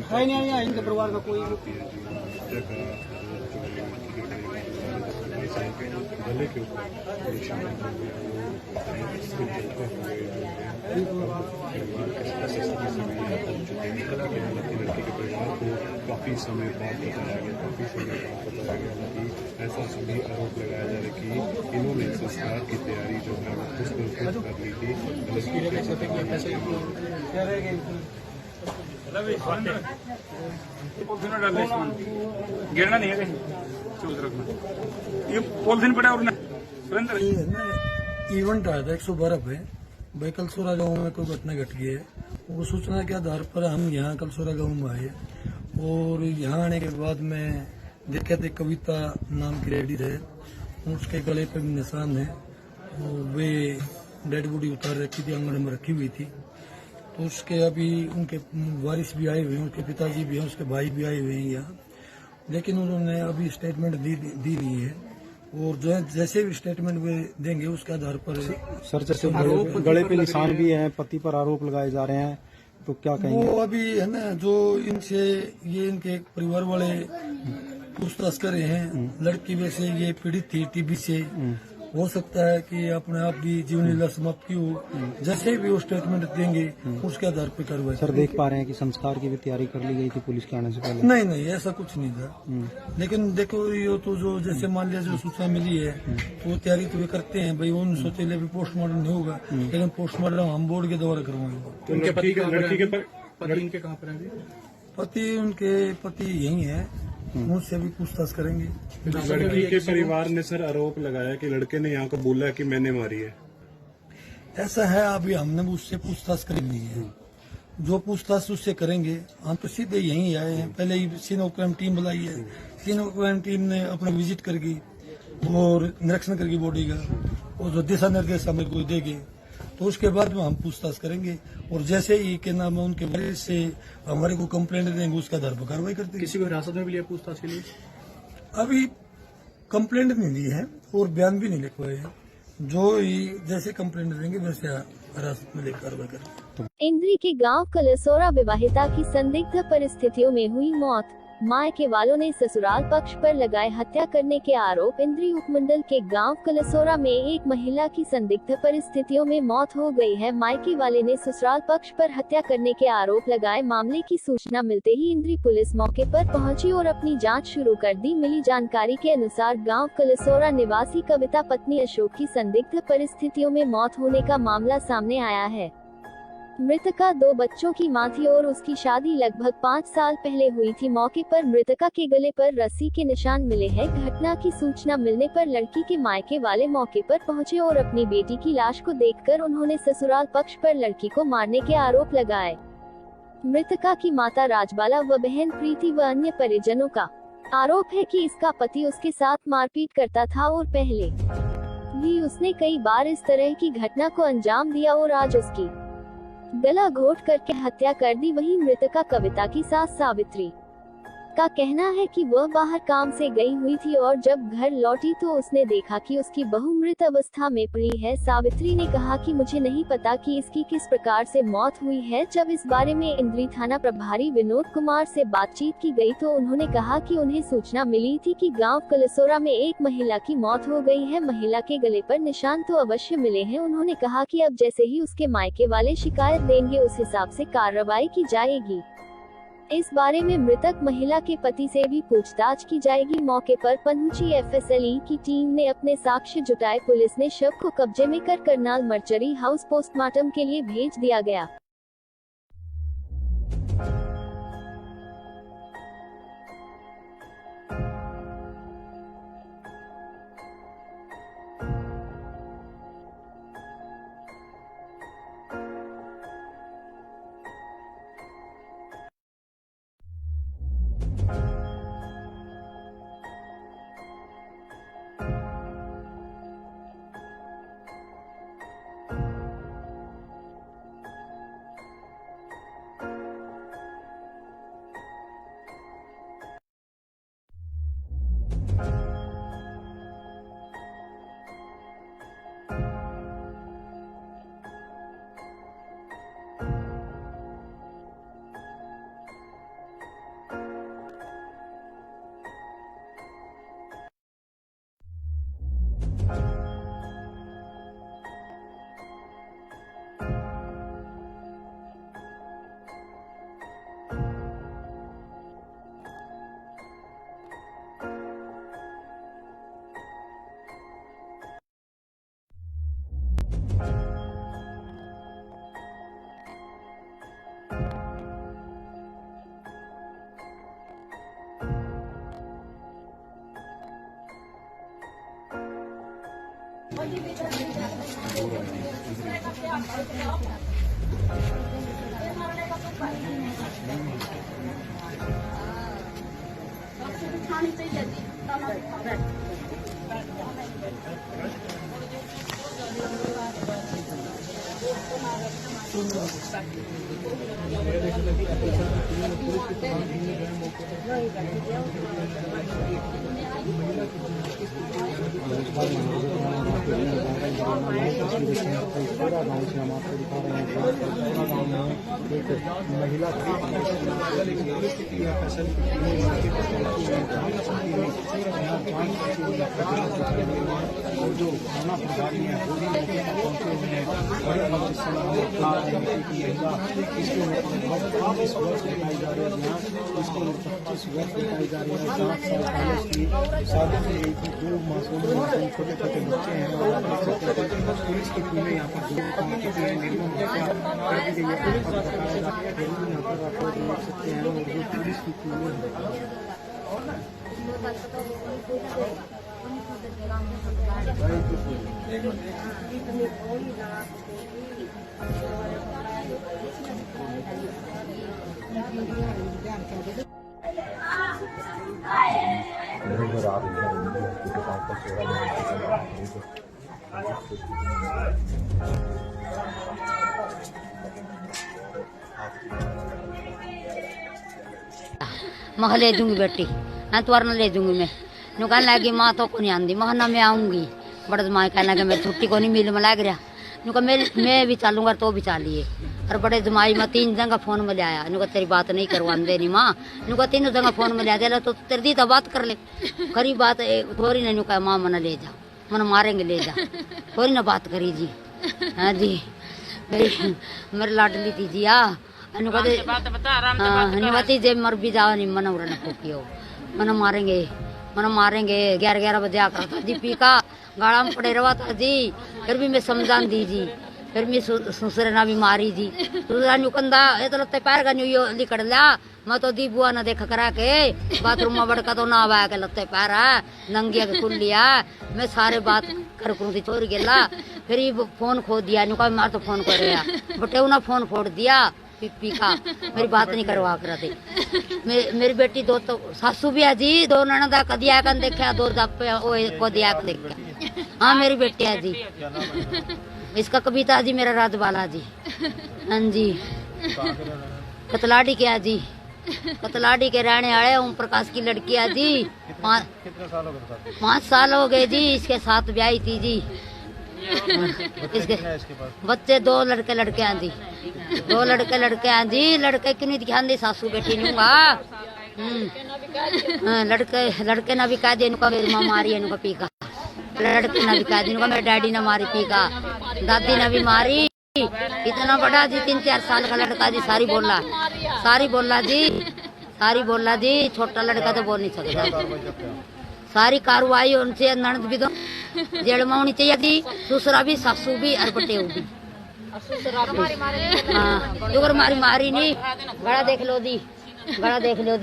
है नहीं इनके परिवार का कोई गले के ऊपर निशान लड़की के परिवार को काफी समय बाद बताया गया कि ऐसा सभी आरोप लगाया जा रहा कि इन्होंने संस्कार की तैयारी जो है वो खुद कर ली थी। गिरना नहीं है कहीं, चूज रखना। ये पॉलिथीन पड़ा और सुरेंद्र इवेंट आया था 112 पे भाई कलसोरा गांव में कोई घटना घट गई है। वो सूचना के आधार पर हम यहाँ कलसोरा गांव में आए और यहाँ आने के बाद में देखे थे कविता नाम की लेडीज है, उसके गले पे भी निशान है और वे डेड बॉडी उतार रखी थी, आंगन में रखी हुई थी। तो उसके अभी उनके वारिस भी आए हुए हैं, उनके पिताजी भी हैं, उसके भाई भी आए हुए हैं यहाँ, लेकिन उन्होंने अभी स्टेटमेंट दी दी है और जो है जैसे भी स्टेटमेंट वे देंगे उसके आधार पर सर जैसे गले पे निशान भी हैं, पति पर आरोप लगाए जा रहे हैं, तो क्या कहेंगे? वो अभी है ना जो इनसे ये इनके परिवार वाले पूछताछ कर रहे हैं। लड़की वैसे ये पीड़ित थी टीबी से, हो सकता है कि अपने आप भी जीवन लीला समाप्त की हो। जैसे भी वो स्टेटमेंट देंगे उसके आधार पर कार्रवाई। सर देख पा रहे हैं कि संस्कार की भी तैयारी कर ली गई थी पुलिस के आने से पहले? नहीं ऐसा कुछ नहीं था, लेकिन देखो ये तो जो जैसे मान लिया जो सूचना मिली है तो वो तैयारी तो वे करते हैं भाई। उन सोचे अभी पोस्टमार्टम नहीं होगा, लेकिन पोस्टमार्टम हम बोर्ड के द्वारा करवाएंगे। तो उनके पति इनके कहाँ पर है? उनके पति यही है, उनसे भी पूछताछ करेंगे। लड़की के परिवार ने सर आरोप लगाया कि लड़के ने यहाँ को बोला कि मैंने मारी है। ऐसा है, अभी हमने उससे पूछताछ करेंगे है। जो पूछताछ उससे करेंगे, हम तो सीधे यहीं आए हैं। पहले ही सीनो क्राइम टीम बुलाई है, सीनो क्राइम टीम ने अपना विजिट करके और निरीक्षण करके बॉडी का और जो दिशा निर्देश हमें कोई देंगे तो उसके बाद में हम पूछताछ करेंगे और जैसे ही के नाम उनके वरिष्ठ से हमारे को कंप्लेंट देंगे उसका आधार पर कार्रवाई करते हैं। किसी को हिरासत में भी लिया पूछताछ के लिए? अभी कंप्लेंट नहीं ली है और बयान भी नहीं लिखवाए हैं। जो ही जैसे कंप्लेंट देंगे वैसे हिरासत में लेकर कार्रवाई करेंगे। इंद्री के गांव कलसोरा विवाहिता की संदिग्ध परिस्थितियों में हुई मौत। मायके वालों ने ससुराल पक्ष पर लगाए हत्या करने के आरोप। इंद्री उपमंडल के गांव कलसोरा में एक महिला की संदिग्ध परिस्थितियों में मौत हो गई है। मायके वाले ने ससुराल पक्ष पर हत्या करने के आरोप लगाए। मामले की सूचना मिलते ही इंद्री पुलिस मौके पर पहुंची और अपनी जांच शुरू कर दी। मिली जानकारी के अनुसार गांव कलसोरा निवासी कविता पत्नी अशोक की संदिग्ध परिस्थितियों में मौत होने का मामला सामने आया है। मृतका 2 बच्चों की मां थी और उसकी शादी लगभग 5 साल पहले हुई थी। मौके पर मृतका के गले पर रस्सी के निशान मिले हैं। घटना की सूचना मिलने पर लड़की के मायके वाले मौके पर पहुंचे और अपनी बेटी की लाश को देखकर उन्होंने ससुराल पक्ष पर लड़की को मारने के आरोप लगाए। मृतका की माता राजबाला व बहन प्रीति व अन्य परिजनों का आरोप है कि इसका पति उसके साथ मारपीट करता था और पहले भी उसने कई बार इस तरह की घटना को अंजाम दिया और आज उसकी गला घोट करके हत्या कर दी। वहीं मृतका कविता की सास सावित्री का कहना है कि वह बाहर काम से गई हुई थी और जब घर लौटी तो उसने देखा कि उसकी बहू मृत अवस्था में पड़ी है। सावित्री ने कहा कि मुझे नहीं पता कि इसकी किस प्रकार से मौत हुई है। जब इस बारे में इंद्री थाना प्रभारी विनोद कुमार से बातचीत की गई तो उन्होंने कहा कि उन्हें सूचना मिली थी कि गांव कलसोरा में एक महिला की मौत हो गई है। महिला के गले पर निशान तो अवश्य मिले हैं। उन्होंने कहा कि अब जैसे ही उसके मायके वाले शिकायत देंगे उस हिसाब से कार्रवाई की जाएगी। इस बारे में मृतक महिला के पति से भी पूछताछ की जाएगी। मौके पर पहुंची एफएसएलई की टीम ने अपने साक्ष्य जुटाए। पुलिस ने शव को कब्जे में कर करनाल मर्चरी हाउस पोस्टमार्टम के लिए भेज दिया गया। पूरा गाँव से हम आपको दिखा रहे हैं। पूरा गाँव में एक महिला और जो थाना प्रभारी है वो भी मौके पर पहुंचे हुए हैं। बड़े महिला इसको 25 वर्ष बताई जा रही है। यहाँ इसको 25 वर्ष बताई जा रही है। 7 साल पहले इसकी शादी से एक 2 मासूम छोटे छोटे बच्चे हैं और पुलिस की टीमें यहाँ पर कर दी गई है। पुलिस यहाँ पर आप लोग देख सकते हैं और जो पुलिस की टीमें मैं ले दूंगी बेटी, एतवार न ले दूंगी मैं। नु कहने लगी माँ तो को नहीं आंदी, मैं ना मैं आऊंगी। बड़े जमाई कहने लगे मेरी छुट्टी को नहीं मिल में लग रहा। नु कहा मैं भी चलूंगा तो भी चलिए। और बड़े जमाई में 3 जगह फोन में ले आया। नु कहा तेरी बात नहीं करवाते नहीं माँ। नु कहा 3 जगह फोन में ले आया तो तेरी दी तो बात कर ले। खरी बात थोड़ी नहीं। नु कहा माँ मना ले जा, मन मारेंगे ले जा। थोड़ी ना बात करी जी। हाँ जी मेरी लाडली थी जी। अनुमति जे मर भी जाओ नहीं मना उड़ना फूकियो मन मारेंगे 11 बजे आकर था दीपी का गाड़ा में पड़े रहा था जी। फिर भी मैं समझान दी जी। फिर मैं सुसरे ना भी मारी जी। कंधा ये तो लगता पैर का न्यू लिकड़ लिया। मैं तो दी बुआ ना देखा करा के बाथरूम में बड़का तो ना आवा के लगते पैर है नंगिया के खुल लिया। मैं सारे बात कर थी चोरी गेला। फिर ये फोन खो दिया। नुका मार तो फोन कर रहा बटे उन्हें फोन फोड़ दिया पी का। मेरी बात नहीं करवा कर थे। मेरी बेटी 2 तो सासू भी है जी। 2 ननदा कदी आकर देखा 2 को दिया देखा। हाँ मेरी बेटी है जी। इसका कविता जी मेरा राजबाला जी। हाँ जी कतलाड़ी के है जी। कतलाड़ी के रहने वाले ओम प्रकाश की लड़की है जी। 5 साल हो गए जी। इसके साथ ब्याही थी जी। इसके बच्चे 2 लड़के हैं जी। 2 लड़के हैं जी। लड़के क्यों नहीं ध्यान दी सासू बेटी नूंगा। लड़के ना भी कह दे मेरी माँ मारी है पी का। लड़के ना भी कह दी मेरे डैडी ने मारी पी का। दादी ने भी मारी। इतना बड़ा जी 3-4 साल का लड़का जी। सारी बोला जी। छोटा लड़का तो बोल नहीं सकता। सारी कार्रवाई उनसे ननद भी तो जेल में होनी चाहिए थी। दूसरा भी सासू भी और बटेऊ भी। हाँ मारी नहीं। गड़ा देख लो दी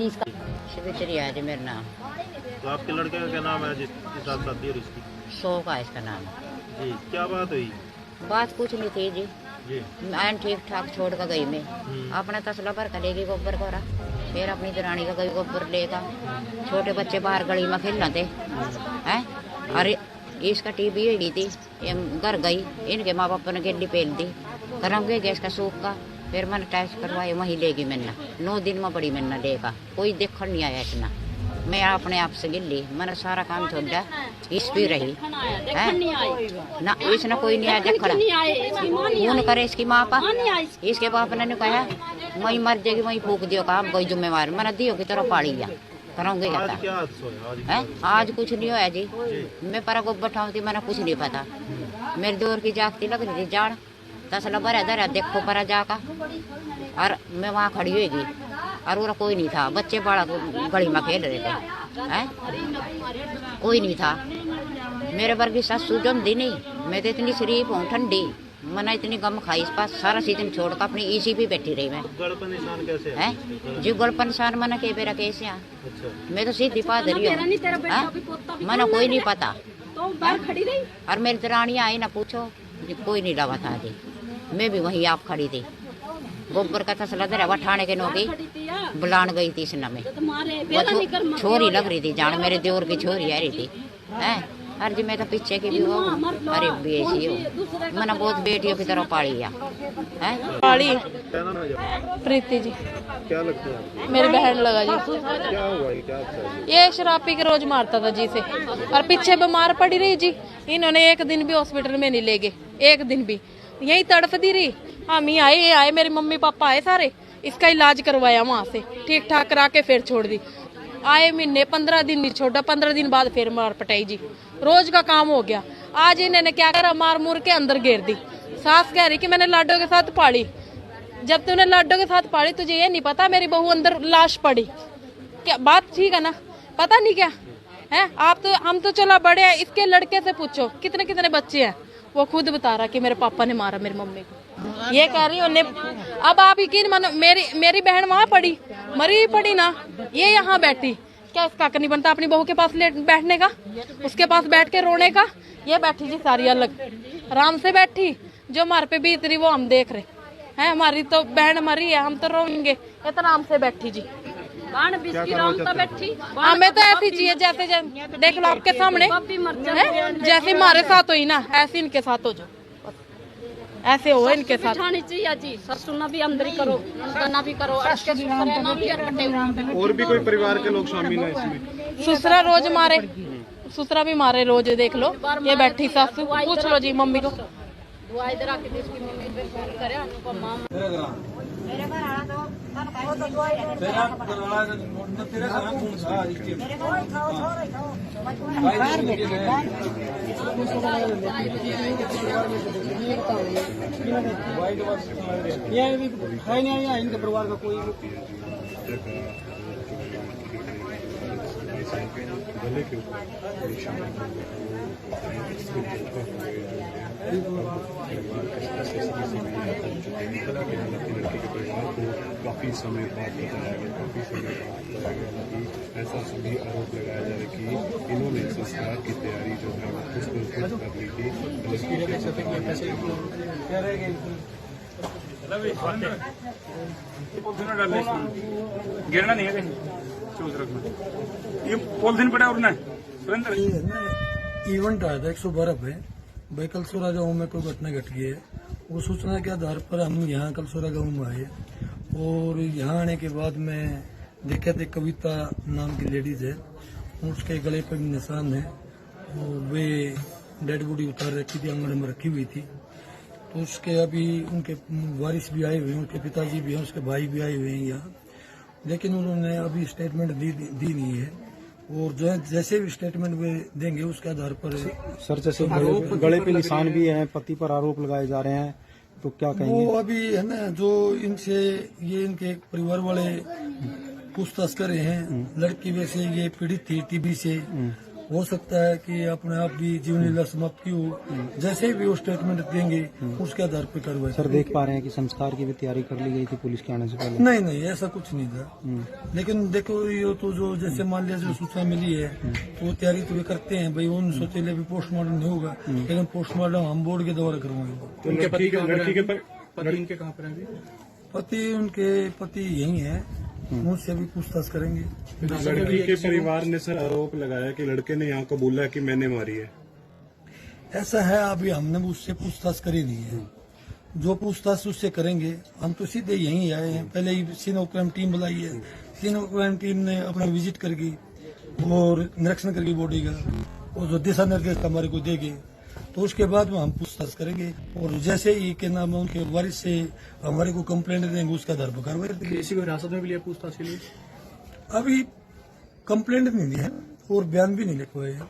इसका। जी मेरा नाम। तो आपके लड़के का क्या नाम है जिसके साथ शादी और इसकी? शोक है इसका नाम जी। क्या बात हुई? बात कुछ नहीं थी जी। मैं ठीक ठाक छोड़ कर गई। मैं अपना तसला भर कर लेगी गोबर कोरा। फिर अपनी दरानी का गई गोबर लेगा। छोटे बच्चे बाहर गली में खेलना थे हैं। अरे इसका टीबी हुई थी घर गई। इनके माँ बाप ने गेली पेल दी कराऊंगे गैस का सूख का। फिर मैंने टेस्ट करवाए वहीं लेगी मैंने 9 दिन में पड़ी मैंने लेगा। कोई देखने नहीं आया इतना। मैं अपने आप से गिल्ली मैंने सारा काम छोड़ा। इस भी रही है ना। इसने कोई नहीं आया देखा। फोन करे इसकी माँ पा। इसके बाप ने कहा वही मर जाएगी वही फूक दियो काम कोई जिम्मेवार मैंने दियो की तरह पाड़ी लिया कराऊंगे। आज कुछ नहीं होया जी। मैं पर गोबर ठाऊंगी मैंने कुछ नहीं पता। मेरी दूर की जागती लग रही थी जाड़ तसला भरा धरा देखो पर जाकर। और मैं वहाँ खड़ी होगी और वो कोई नहीं था। बच्चे बड़ा गली में खेल रहे थे हैं। कोई नहीं था। मेरे वर्गी सासू जमदी नहीं। मैं तो इतनी शरीफ हूँ ठंडी। मैंने इतनी गम खाई इस पास सारा सीजन छोड़ कर अपनी इसी पे बैठी रही मैं। गड़पन निशान कैसे है जी? गड़पन निशान मैंने के बेरा कैसे। मैं तो सीधी पादरी हूँ। मैंने कोई नहीं पता। तो बाहर खड़ी रही। और मेरी दरानी आई ना पूछो, कोई नहीं लगा था जी, मैं भी वहीं आप खड़ी थी। गोबर का तसला दे रहा ठाणे के नौकी बुलान गई थी इसने में, छोरी लग रही थी जान, मेरे देवर की छोरी आ रही थी है। और जी मैं तो पीछे की भी हो, अरे बेची हो, मैंने बहुत बेटियों की तरह पाली है पाली। क्या नाम है आपका? प्रीति जी, क्या लगता है आपको? मेरी बहन लगा जी। क्या हुआ ये, क्या था ये शराब पी के रोज मारता था जी से, और पीछे बीमार पड़ी रही जी। इन्होंने एक दिन भी हॉस्पिटल में नहीं ले गए, एक दिन भी यही तड़फती रही। हम ही आए, ये आए, मेरे मम्मी पापा आए सारे, इसका इलाज करवाया वहां से, ठीक ठाक करा के फिर छोड़ दी। आए महीने 15 दिन नहीं छोड़ा, 15 दिन बाद फिर मार पटाई जी, रोज का काम हो गया। आज इन्होंने क्या करा, मार मुर के अंदर घेर दी। सास कह रही कि मैंने लाडो के साथ पाली। जब तूने लाडो के साथ पाली तुझे ये नहीं पता मेरी बहू अंदर लाश पड़ी, क्या बात ठीक है ना, पता नहीं क्या है। आप तो, हम तो चला बड़े हैं, इसके लड़के से पूछो कितने कितने बच्चे हैं, वो खुद बता रहा कि मेरे पापा ने मारा मेरी मम्मी को। ये कह रही उन्हें, अब आप यकीन मानो, मेरी बहन वहां पड़ी, मरी पड़ी ना, ये यहाँ बैठी, क्या इसका हक नहीं बनता अपनी बहू के पास बैठने का, उसके पास बैठ के रोने का। ये बैठी जी सारी अलग आराम से बैठी, जो हमारे पे बीत रही वो हम देख रहे हैं। हमारी तो बहन मरी है, हम तो रोएंगे, इतना आराम से बैठी जी। हमें तो ऐसी चाहिए जैसे देख लो आपके सामने है, जैसे हमारे साथ हुई ना ऐसे इनके साथ हो जाओ, ऐसे हो इनके साथ। चाहिए जी, ससुर भी अंदर ही करो, ना भी करो। और भी कोई परिवार के लोग शामिल हैं इसमें? ससुरा रोज मारे, ससुरा भी मारे रोज, देख लो ये बैठी सासू, पूछ लो जी मम्मी को। ये भी है नहीं इनके परिवार का कोई। गले के ऊपर लड़की के परिवार को काफी समय बाद बताया गया कि ऐसा सभी आरोप लगाया जा रहा है कि इन्होंने संस्कार की तैयारी जो है उसको खुद कर ली थी। गिरना नहीं है, सोच रखना। ये पॉलिथीन पड़ा और सुरेंद्र इवेंट आया था 112 पे भाई, कलसोरा गाँव में कोई घटना घट गई है। वो सूचना के आधार पर हम यहाँ कलसोरा गाँव में आए, और यहाँ आने के बाद में देखे थे कविता नाम की लेडीज है, उसके गले पर भी निशान है, और वे डेड बॉडी उतार रखी थी, आंगन में रखी हुई थी। तो उसके अभी उनके वारिस भी आए हुए हैं, उनके पिताजी भी हैं, उसके भाई भी आए हुए हैं यहाँ, लेकिन उन्होंने अभी स्टेटमेंट दी नहीं है। और जो है जैसे भी स्टेटमेंट वे देंगे उसके आधार पर। सर जैसे गले पे निशान भी है, पति पर आरोप लगाए जा रहे हैं, तो क्या कहेंगे? वो अभी है ना, जो इनसे ये इनके परिवार वाले पूछताछ कर रहे हैं। लड़की वैसे ये पीड़ित थी टीबी से, हो सकता है कि अपने आप भी जीवन लीला समाप्त की हो। जैसे भी वो स्टेटमेंट देंगे उसके आधार पर कार्रवाई। सर देख पा रहे हैं कि संस्कार की भी तैयारी कर ली गई थी पुलिस के आने से पहले? नहीं ऐसा कुछ नहीं था, लेकिन देखो ये तो जो जैसे मान लिया जो सूचना मिली है तो वो तैयारी तो वे करते हैं भाई। उन सोचे अभी पोस्टमार्टम नहीं होगा, लेकिन पोस्टमार्टम हम बोर्ड के द्वारा करवाएंगे। उनके पति कहाँ पर है? पति उनके पति यही है, मुझसे भी पूछताछ करेंगे। लड़की के परिवार ने सर आरोप लगाया कि लड़के ने यहाँ कबूला कि मैंने मारी है। ऐसा है, अभी हमने उससे पूछताछ करी नहीं है। जो पूछताछ उससे करेंगे, हम तो सीधे यहीं आए हैं। पहले ही सीनो क्राइम टीम बुलाई है, सीनो क्राइम टीम ने अपना विजिट करके और निरीक्षण करके बॉडी का, और जो दिशा निर्देश हमारे को देंगे तो उसके बाद में हम पूछताछ करेंगे। और जैसे ही के नाम है उनके वारिस से हमारे को कंप्लेंट देंगे, उसका आधार पर कार्रवाई करेंगे। किसी को हिरासत में भी लिया पूछताछ के लिए? अभी कंप्लेंट नहीं दी है और बयान भी नहीं लिखवाए हैं।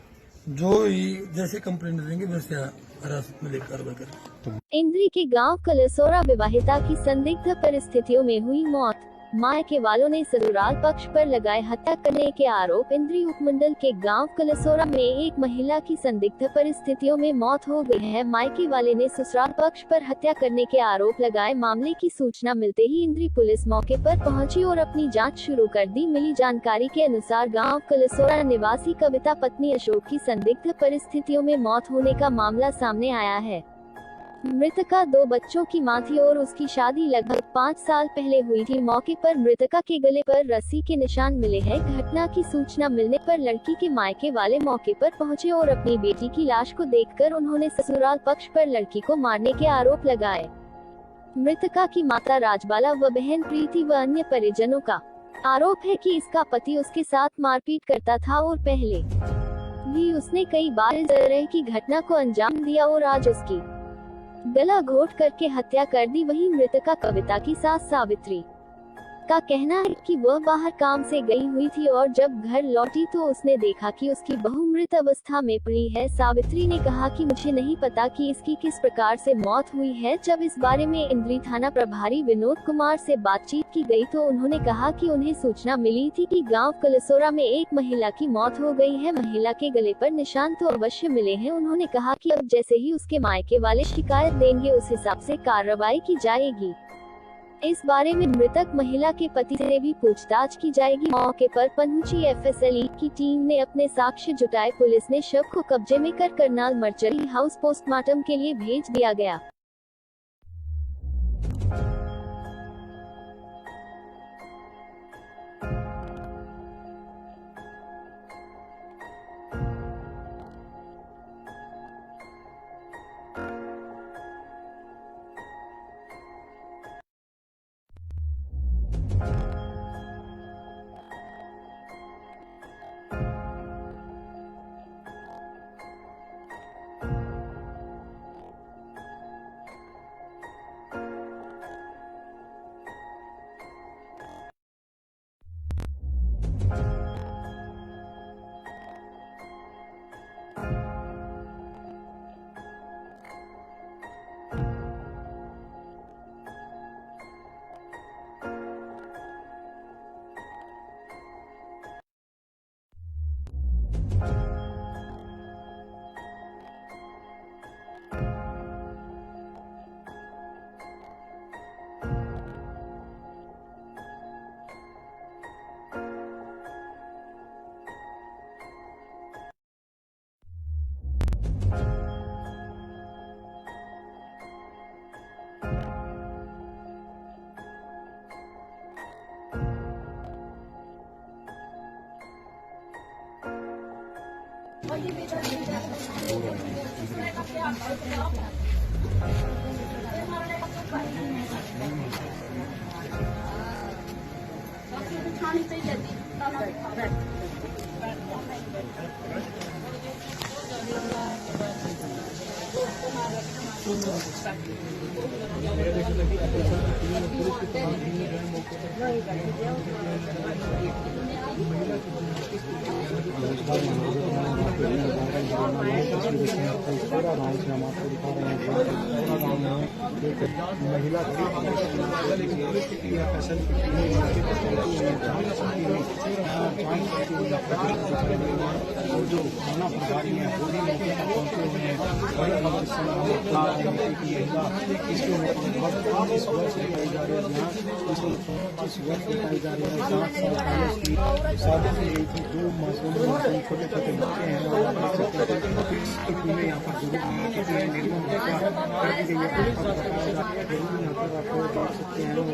जो ही जैसे कंप्लेंट देंगे वैसे हिरासत में लेकर कार्रवाई करेंगे। इंद्री के गांव कलसोरा विवाहिता की संदिग्ध परिस्थितियों में हुई मौत। मायके वालों ने ससुराल पक्ष पर लगाए हत्या करने के आरोप। इंद्री उपमंडल के गांव कलसोरा में एक महिला की संदिग्ध परिस्थितियों में मौत हो गई है। मायके वाले ने ससुराल पक्ष पर हत्या करने के आरोप लगाए। मामले की सूचना मिलते ही इंद्री पुलिस मौके पर पहुंची और अपनी जांच शुरू कर दी। मिली जानकारी के अनुसार गांव कलसोरा निवासी कविता पत्नी अशोक की संदिग्ध परिस्थितियों में मौत होने का मामला सामने आया है। मृतका 2 बच्चों की मां थी और उसकी शादी लगभग 5 साल पहले हुई थी। मौके पर मृतका के गले पर रस्सी के निशान मिले हैं। घटना की सूचना मिलने पर लड़की के मायके वाले मौके पर पहुंचे और अपनी बेटी की लाश को देखकर उन्होंने ससुराल पक्ष पर लड़की को मारने के आरोप लगाए। मृतका की माता राजबाला व बहन प्रीति व अन्य परिजनों का आरोप है कि इसका पति उसके साथ मारपीट करता था और पहले भी उसने कई बार इस तरह की घटना को अंजाम दिया और आज उसकी गला घोट करके हत्या कर दी। वहीं मृतका कविता की सास सावित्री का कहना है कि वह बाहर काम से गई हुई थी और जब घर लौटी तो उसने देखा कि उसकी बहू मृत अवस्था में पड़ी है। सावित्री ने कहा कि मुझे नहीं पता कि इसकी किस प्रकार से मौत हुई है। जब इस बारे में इंद्री थाना प्रभारी विनोद कुमार से बातचीत की गई तो उन्होंने कहा कि उन्हें सूचना मिली थी कि गांव कलसोरा में एक महिला की मौत हो गई है। महिला के गले पर निशान तो अवश्य मिले हैं। उन्होंने कहा कि अब जैसे ही उसके मायके वाले शिकायत देंगे उस हिसाब से कार्रवाई की जाएगी। इस बारे में मृतक महिला के पति से भी पूछताछ की जाएगी। मौके पर पहुंची एफएसएल की टीम ने अपने साक्ष्य जुटाए। पुलिस ने शव को कब्जे में कर करनाल मर्चरी हाउस पोस्टमार्टम के लिए भेज दिया गया। महिला और जो थाना प्रभारी है वो भी मौके पर पहुंचे हुए हैं। बड़ी खबर इसके ऊपर इस वर्ष बताई जा रही है। यहाँ इस वर्ष बताई जा रही है 7 साल पहले की शादी की गई थी। 2 मासूम छोटे छोटे बच्चे हैं और यहाँ पर जरूर निर्मम हत्या कर दी गई है। जरूर यहाँ पर आपको देख सकते हैं और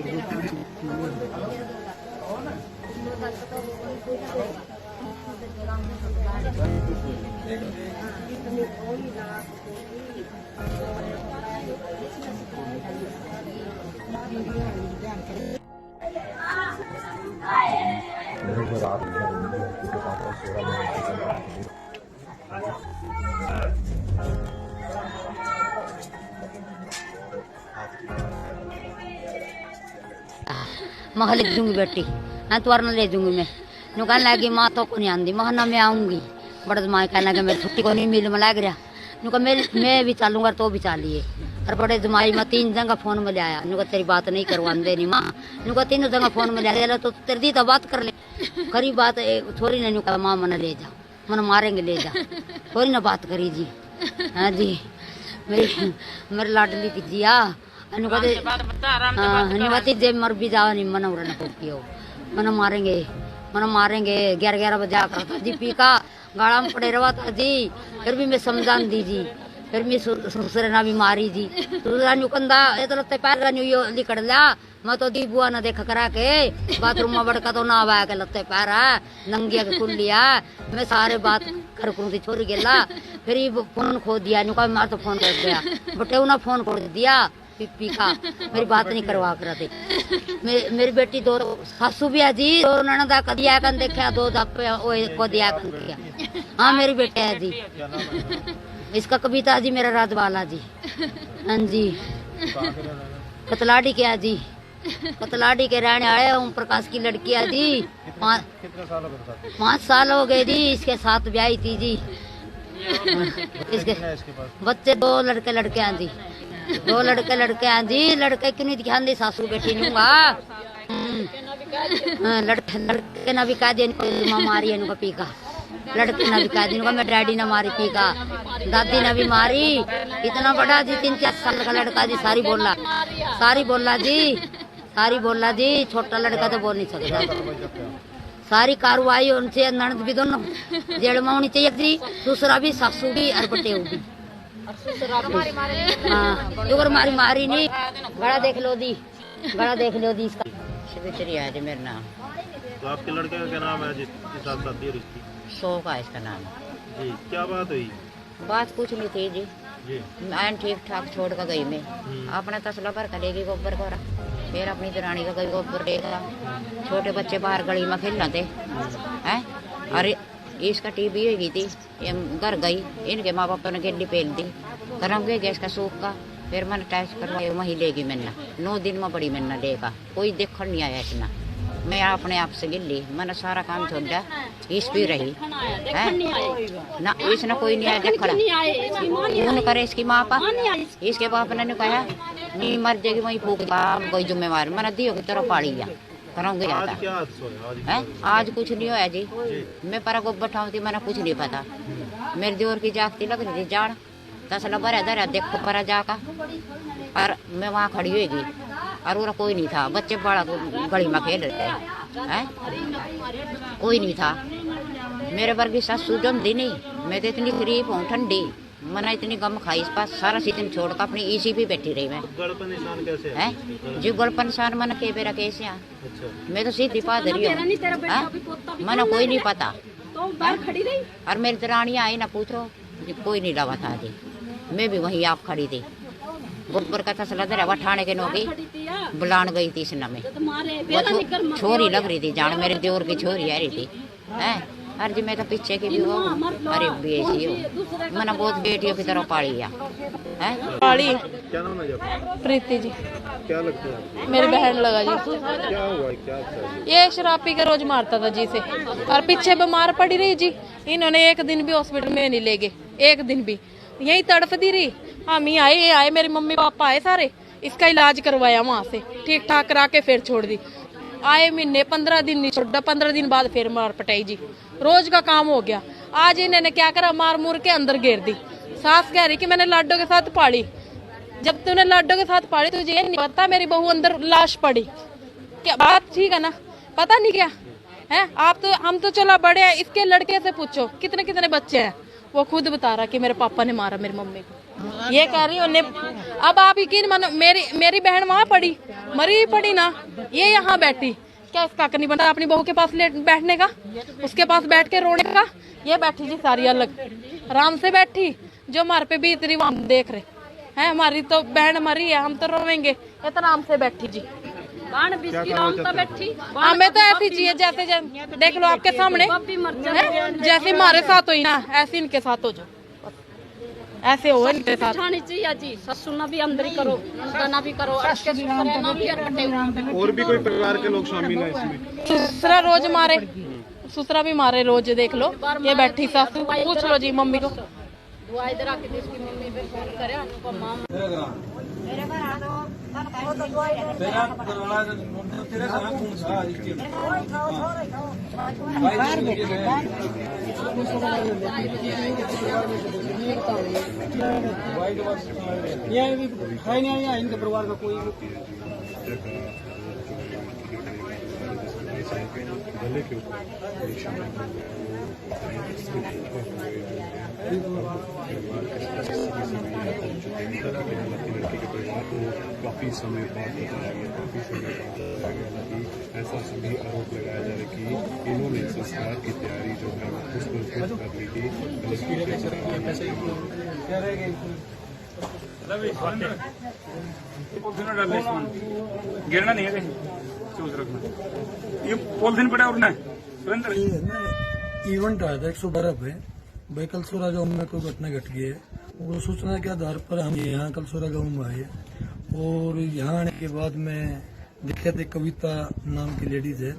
मैं ले दूंगी बेटी, हाँ तुअर ले दूंगी मैं। नु कहने लगी माँ तो को नहीं आंदी, मैं ना मैं आऊंगी। बड़ा माँ कहने लगे मेरी छुट्टी को नहीं मिल में लग रहा। नु कहा मैं भी चलूंगा तो भी चलिए। और बड़े जमाई में 3 जगह फोन में लाया, नुका तेरी बात नहीं करवाने नहीं माँ, नुका 3 जगह फोन में लाया तो तेरी दी तो बात कर ले, खरी बात थोड़ी नहीं, नुका माँ मन ले जा, मन मारेंगे ले जा, थोड़ी ना बात करी जी। हाँ जी, मेरी लाडली थी जी, नुका जे मर भी जाओ नहीं मन उड़ना पड़ती हो, मन मारेंगे 11 बजे आकर जी पी का गाड़ा में पड़े रहा था जी, फिर भी मैं समझान दी जी, फिर मैं ससुर ना भी मारी जी, दूसरा नुकंदा ये तो लगता पैर यो लिकड़ लिया, मैं तो दी बुआ ना देखा करा के बाथरूम में बड़का तो ना आवा के लगते पैर है नंगिया के खुल लिया, मैं सारे बात कर करूँ थी छोरी गेला, फिर ये फोन खो दिया, नुका मार तो फोन कर दिया, बटे ना फोन खोल दिया पी का, मेरी बात नहीं करवा कर थे। मेरी बेटी 2 सासू भी है जी, 2 ननदा कदिया कन देखा, 2 दप्पे को दिया कन किया। हाँ मेरी बेटी है जी, इसका कविता जी मेरा राजवाला जी। हाँ जी, कतलाड़ी के जी, कतलाड़ी के रहने आए ओम प्रकाश की लड़की है जी, 5 साल हो गए जी, इसके साथ ब्याही थी जी, इसके बच्चे 2 लड़के हैं जी, 2 लड़के हैं जी, लड़के क्यों नहीं ध्यान दे, सासू बेटी नहीं होगा, लड़के ना भी कह दिया मारी है पी का, लड़के ना भी कह दी मैं डैडी ने मारी पी का, दादी ने भी मारी, इतना बड़ा जी 3-4 साल का लड़का जी, सारी बोला जी, छोटा लड़का तो बोल नहीं सकता, सारी कार्रवाई उनसे ननद भी दोनों जेल में होनी चाहिए जी, दूसरा भी सासू भी और बटे होगी। हाँ मारी नहीं, गड़ा देख लो दी इसका आज मेरा नाम। तो आपके लड़के का क्या नाम है जिसके साथ शादी हो रही थी? शोक है इसका नाम जी। क्या बात हुई? बात कुछ नहीं थी जी, मैं ठीक ठाक छोड़ कर गई, मैं अपना तसला भर कर लेगी गोबर को, फिर अपनी दरानी का गई गोबर लेगा, छोटे बच्चे बाहर गली में खेलना थे हैं, अरे इसका टीबी हो गई थी, घर गई, इनके माँ बाप ने गेली पेल दी, गरम गए गैस का सूख का, फिर मैंने टेस्ट करवाया, वहीं लेगी मैंने 9 दिन में बड़ी मैंने लेगा, कोई देखने नहीं आया इतना, मैं अपने आप से गिल्ली, मैंने सारा काम छोड़ दिया, इस भी रही है ना, इसने कोई नहीं आया देखना, करे इसकी माँ पा, इसके बाप ने कहा नहीं मर जाएगी वहीं फूक, कोई जिम्मेवार मैंने दियो की तरह पाड़ी जा करूँगी जाता है। आज कुछ नहीं होया जी, मैं पर गोबर ठाऊँ थी, मैंने कुछ नहीं पता, मेरे जोर की जागती लग रही थी जान, तसला भरा धरा देखो पर जाका, और मैं वहाँ खड़ी होगी और वो कोई नहीं था, बच्चे बड़ा गली में खेल रहे हैं, कोई नहीं था, मेरे वर्गी सासू जमती नहीं, मैं तो इतनी गरीब हूँ ठंडी, मैंने इतनी गम खाई, इस पास सारा सीजन छोड़ कर अपनी इसी भी बैठी रही, मैं जी गड़पन निशान मैंने के बेरा कैसे आ, मैं तो सीधी पादरी हूँ, मैंने कोई नहीं पता, और मेरी दरानियाँ आई ना पूछो कोई नहीं लगा था जी, मैं भी वहीं आप खड़ी थी, गोबर का तसला धरा ठाणे के नौकी बुलान गई थी इस नमे, छोरी लग रही थी जान, मेरे देवर की छोरी आ रही थी है, अरे जी मैं तो पीछे की भी हो, अरे बेसी हो, मैंने बहुत बेटियों की तरह पाली है पाली। क्या नाम है? प्रीति जी। क्या लगता है? मेरी बहन लगा जी। क्या हुआ? क्या ये शराब पी के रोज मारता था जी से, और पीछे बीमार पड़ी रही जी, इन्होंने 1 दिन भी हॉस्पिटल में नहीं ले गए, 1 दिन भी यही तड़फती रही, हम ही आए, मेरे मम्मी पापा आए सारे, इसका इलाज करवाया वहाँ से, ठीक ठाक करा के फिर छोड़ दी, आए महीने 15 दिन नहीं छोड़ा, 15 दिन बाद फिर मार पटाई जी, रोज का काम हो गया। आज इन्होंने क्या करा, मार मूर के अंदर घेर दी, सास कह रही कि मैंने लाडो के साथ पाली, जब तूने लाडो के साथ पाली तुझे ये नहीं पता मेरी बहू अंदर लाश पड़ी, क्या बात ठीक है ना, पता नहीं क्या है, आप तो हम तो चला बड़े हैं, इसके लड़के से पूछो कितने कितने बच्चे हैं, वो खुद बता रहा कि मेरे पापा ने मारा मेरी मम्मी को, ये कह रही उन्हें, अब आप यकीन मानो मेरी बहन वहाँ पड़ी, मरी पड़ी ना, ये यहाँ बैठी, क्या इसका हक नहीं बनता अपनी बहू के पास बैठने का, उसके पास बैठ के रोने का, ये बैठी जी सारी अलग आराम से बैठी, जो हमारे पे बीत रही वो हम देख रहे हैं, हमारी तो बहन मरी है, हम तो रोवेंगे, ये तो आराम से बैठी जी, हमें तो ऐसी चाहिए जैसे देख लो आपके सामने, जैसे हमारे साथ हुई ना ऐसे इनके साथ हो जाओ, ऐसे हो इनके साथ चाहिए जी, ससुर ना भी अंदर ही करो, ना भी करो, और भी कोई परिवार के लोग शामिल हैं इसमें? ससुरा रोज मारे, ससुरा भी मारे रोज, देख लो ये बैठी सासू, पूछ लो जी मम्मी को, दुआ इधर आके दे, इसकी मम्मी पे फोन करे अनुपमा। मेरे घर आ दो इनके परिवार का कोई गले के ऊपर निशान लड़की के परिवार को काफी समय बाद बताया गया, ऐसा सभी आरोप लगाया जा रहा है कि इन्होंने संस्कार की तैयारी जो है उसको खुद कर ली थी। गिरना नहीं है, चूज रखना। ये पॉलिथीन पड़ा और सुरेंद्र इवेंट आया था 112 पे भाई कलसोरा गाँव में कोई घटना घट गई है। वो सूचना के आधार पर हम यहाँ कलसोरा गाँव में आए और यहाँ आने के बाद मैं देखे थे कविता नाम की लेडीज है,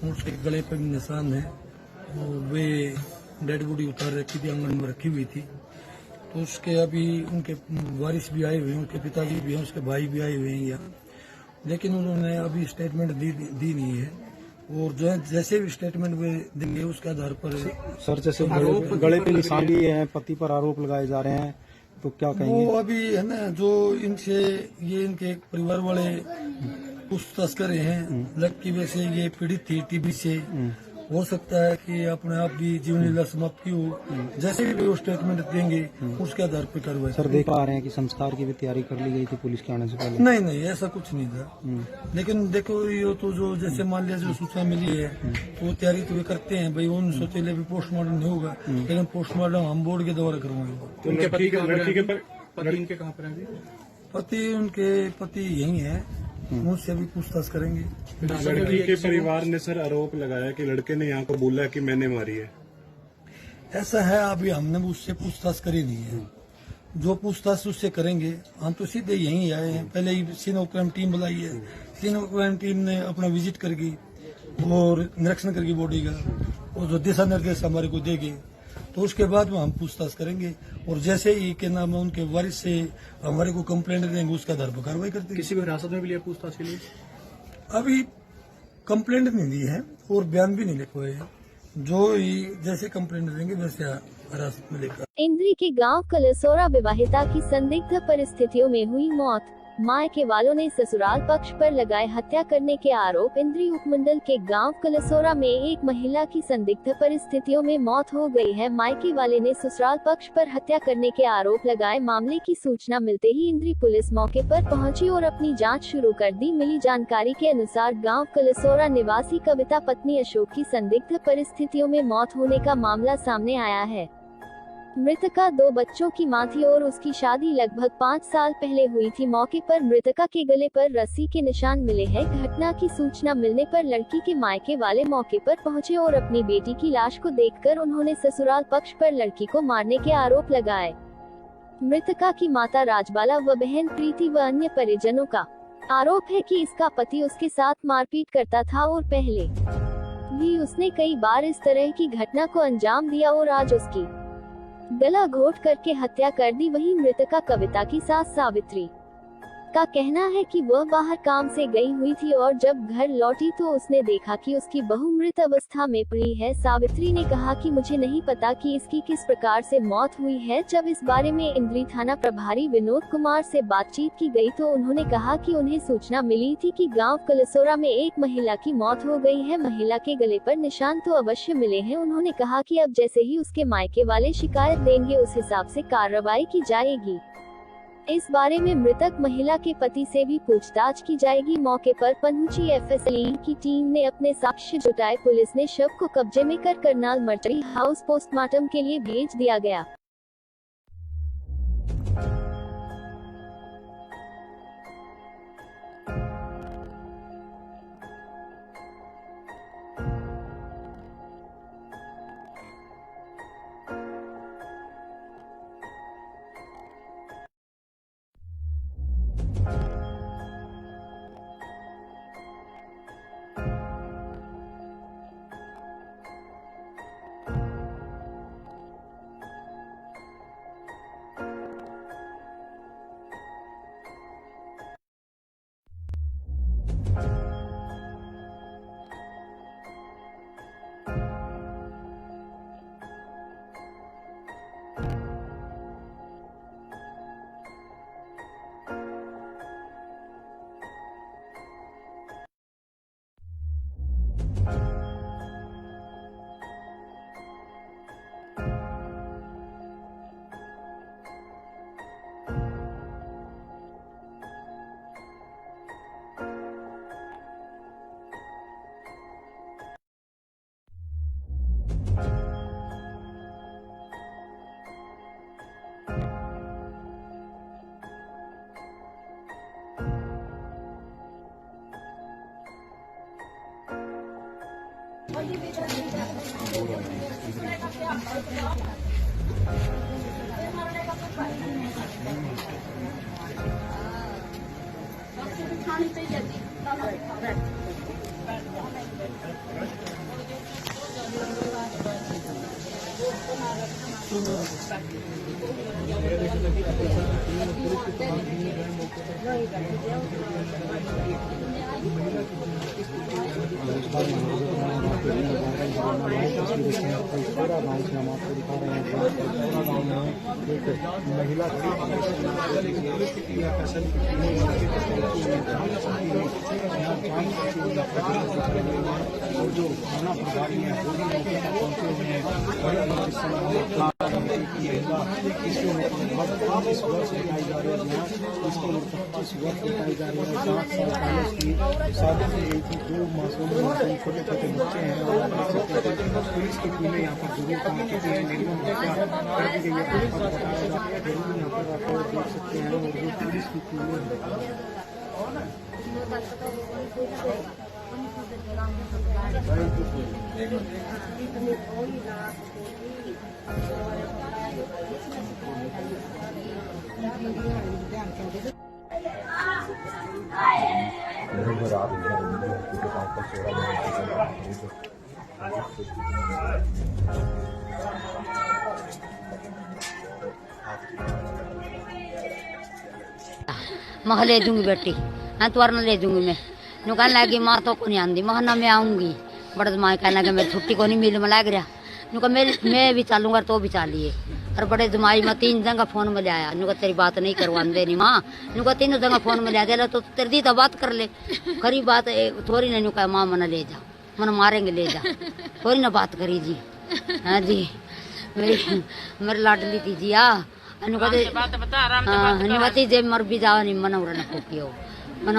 उसके गले पर भी निशान है और वे डेड बॉडी उतार रखी थी, आंगन में रखी हुई थी। तो उसके अभी उनके वारिस भी आए हुए हैं, उनके पिताजी भी हैं, उसके भाई भी आए हुए हैं यहाँ, लेकिन उन्होंने अभी स्टेटमेंट दी नहीं है और जो है जैसे भी स्टेटमेंट वे देंगे उसके आधार पर। सर जैसे गले पे निशान भी है, पति पर आरोप लगाए जा रहे हैं, तो क्या कहेंगे? वो अभी है ना, जो इनसे ये इनके एक परिवार वाले पूछताछ कर रहे हैं। लड़की वैसे ये पीड़ित थी टीबी से, हो सकता है कि अपने आप भी जीवन लीला समाप्त की हो। जैसे भी वो स्टेटमेंट देंगे उसके आधार पर कार्रवाई। सर देख पा रहे हैं कि संस्कार की भी तैयारी कर ली गई थी पुलिस के आने से पहले? नहीं ऐसा कुछ नहीं था, लेकिन देखो ये तो जो जैसे मान लिया जो सूचना मिली है तो वो तैयारी तो वे करते हैं भाई। उन सोचे भी पोस्टमार्टम नहीं होगा, लेकिन पोस्टमार्टम हम बोर्ड के द्वारा करवाएंगे। तो लड़की के पति इनके कहाँ पर है? उनके पति यही है, मुझसे भी पूछताछ करेंगे। लड़की के परिवार ने सर आरोप लगाया कि लड़के ने यहाँ को बोला कि मैंने मारी है। ऐसा है, अभी हमने उससे पूछताछ करी नहीं है। जो पूछताछ उससे करेंगे, हम तो सीधे यहीं आए हैं। पहले ही सीनो क्राइम टीम बुलाई है, सीनो क्राइम टीम ने अपना विजिट करके और निरीक्षण करके बॉडी का और जो दिशा निर्देश हमारे को देंगे तो उसके बाद में हम पूछताछ करेंगे और जैसे ही के नाम उनके वारिस से हमारे को कंप्लेंट देंगे उसके आधार पर कार्रवाई करते हैं। किसी को हिरासत में भी लिया पूछताछ के लिए? अभी कंप्लेंट नहीं दी है और बयान भी नहीं लिखवाए हैं। जो ही जैसे कंप्लेंट देंगे वैसे हिरासत में लेकर। इंद्री के गांव कलसोरा विवाहिता की संदिग्ध परिस्थितियों में हुई मौत। मायके वालों ने ससुराल पक्ष पर लगाए हत्या करने के आरोप। इंद्री उपमंडल के गांव कलसोरा में एक महिला की संदिग्ध परिस्थितियों में मौत हो गई है। मायके वाले ने ससुराल पक्ष पर हत्या करने के आरोप लगाए। मामले की सूचना मिलते ही इंद्री पुलिस मौके पर पहुंची और अपनी जांच शुरू कर दी। मिली जानकारी के अनुसार गांव कलसोरा निवासी कविता पत्नी अशोक की संदिग्ध परिस्थितियों में मौत होने का मामला सामने आया है। मृतका 2 बच्चों की मां थी और उसकी शादी लगभग 5 साल पहले हुई थी। मौके पर मृतका के गले पर रस्सी के निशान मिले हैं। घटना की सूचना मिलने पर लड़की के मायके वाले मौके पर पहुंचे और अपनी बेटी की लाश को देखकर उन्होंने ससुराल पक्ष पर लड़की को मारने के आरोप लगाए। मृतका की माता राजबाला व बहन प्रीति व अन्य परिजनों का आरोप है कि इसका पति उसके साथ मारपीट करता था और पहले भी उसने कई बार इस तरह की घटना को अंजाम दिया और आज उसकी गला घोट करके हत्या कर दी। वहीं मृतका कविता की सास सावित्री का कहना है कि वह बाहर काम से गई हुई थी और जब घर लौटी तो उसने देखा कि उसकी बहू मृत अवस्था में पड़ी है। सावित्री ने कहा कि मुझे नहीं पता कि इसकी किस प्रकार से मौत हुई है। जब इस बारे में इंद्री थाना प्रभारी विनोद कुमार से बातचीत की गई तो उन्होंने कहा कि उन्हें सूचना मिली थी कि गांव कलसोरा में एक महिला की मौत हो गई है। महिला के गले पर निशान तो अवश्य मिले हैं। उन्होंने कहा कि अब जैसे ही उसके मायके वाले शिकायत देंगे उस हिसाब से कार्रवाई की जाएगी। इस बारे में मृतक महिला के पति से भी पूछताछ की जाएगी। मौके पर पहुंची एफएसएल की टीम ने अपने साक्ष्य जुटाए। पुलिस ने शव को कब्जे में कर करनाल मर्चरी हाउस पोस्टमार्टम के लिए भेज दिया गया। पूरा गाँव से हम आपको दिखा रहे हैं। पूरा गाँव में एक महिला और जो थाना प्रभारी है वो भी मौके पर पहुंचे हुए हैं। इस वर्ष बताई जा रही है इसको 25 वर्ष बताई जा रही है। 7 साल पहले इसकी शादी की गई थी। 2 मासूम छोटे छोटे बच्चे हैं और पुलिस की टीमें यहाँ पर जरूर काम की गई है। निर्मम हत्या कर दी गई है। बताया जाता है जरूर यहाँ पर आप देख सकते हैं और वो पुलिस की टीमें मैं ले दूंगी बेटी, हाँ तो वरना ले दूंगी मैं। नु कहने लगी माँ तो को नहीं आंदी, मैं ना मैं आऊंगी। बड़े माँ कहने लगे मैं छुट्टी को नहीं मिल में लग रहा। नु कहा मैं भी चलूंगा तो भी चलिए। और बड़े जमाई में 3 जगह फोन में ले आया। नु कहा तेरी बात नहीं करवाने नहीं माँ। नु कहा 3 जगह फोन में ले आया तो तेरी दी तो बात कर ले। खरी बात थोड़ी नहीं। नु कहा माँ मना ले जा, मन मारेंगे ले जा, थोड़ी ना बात करी जी। हाँ जी मेरी लाडली थी जी। अनुमति जे मर भी जाओ नहीं मन उड़ना फूकियो, मन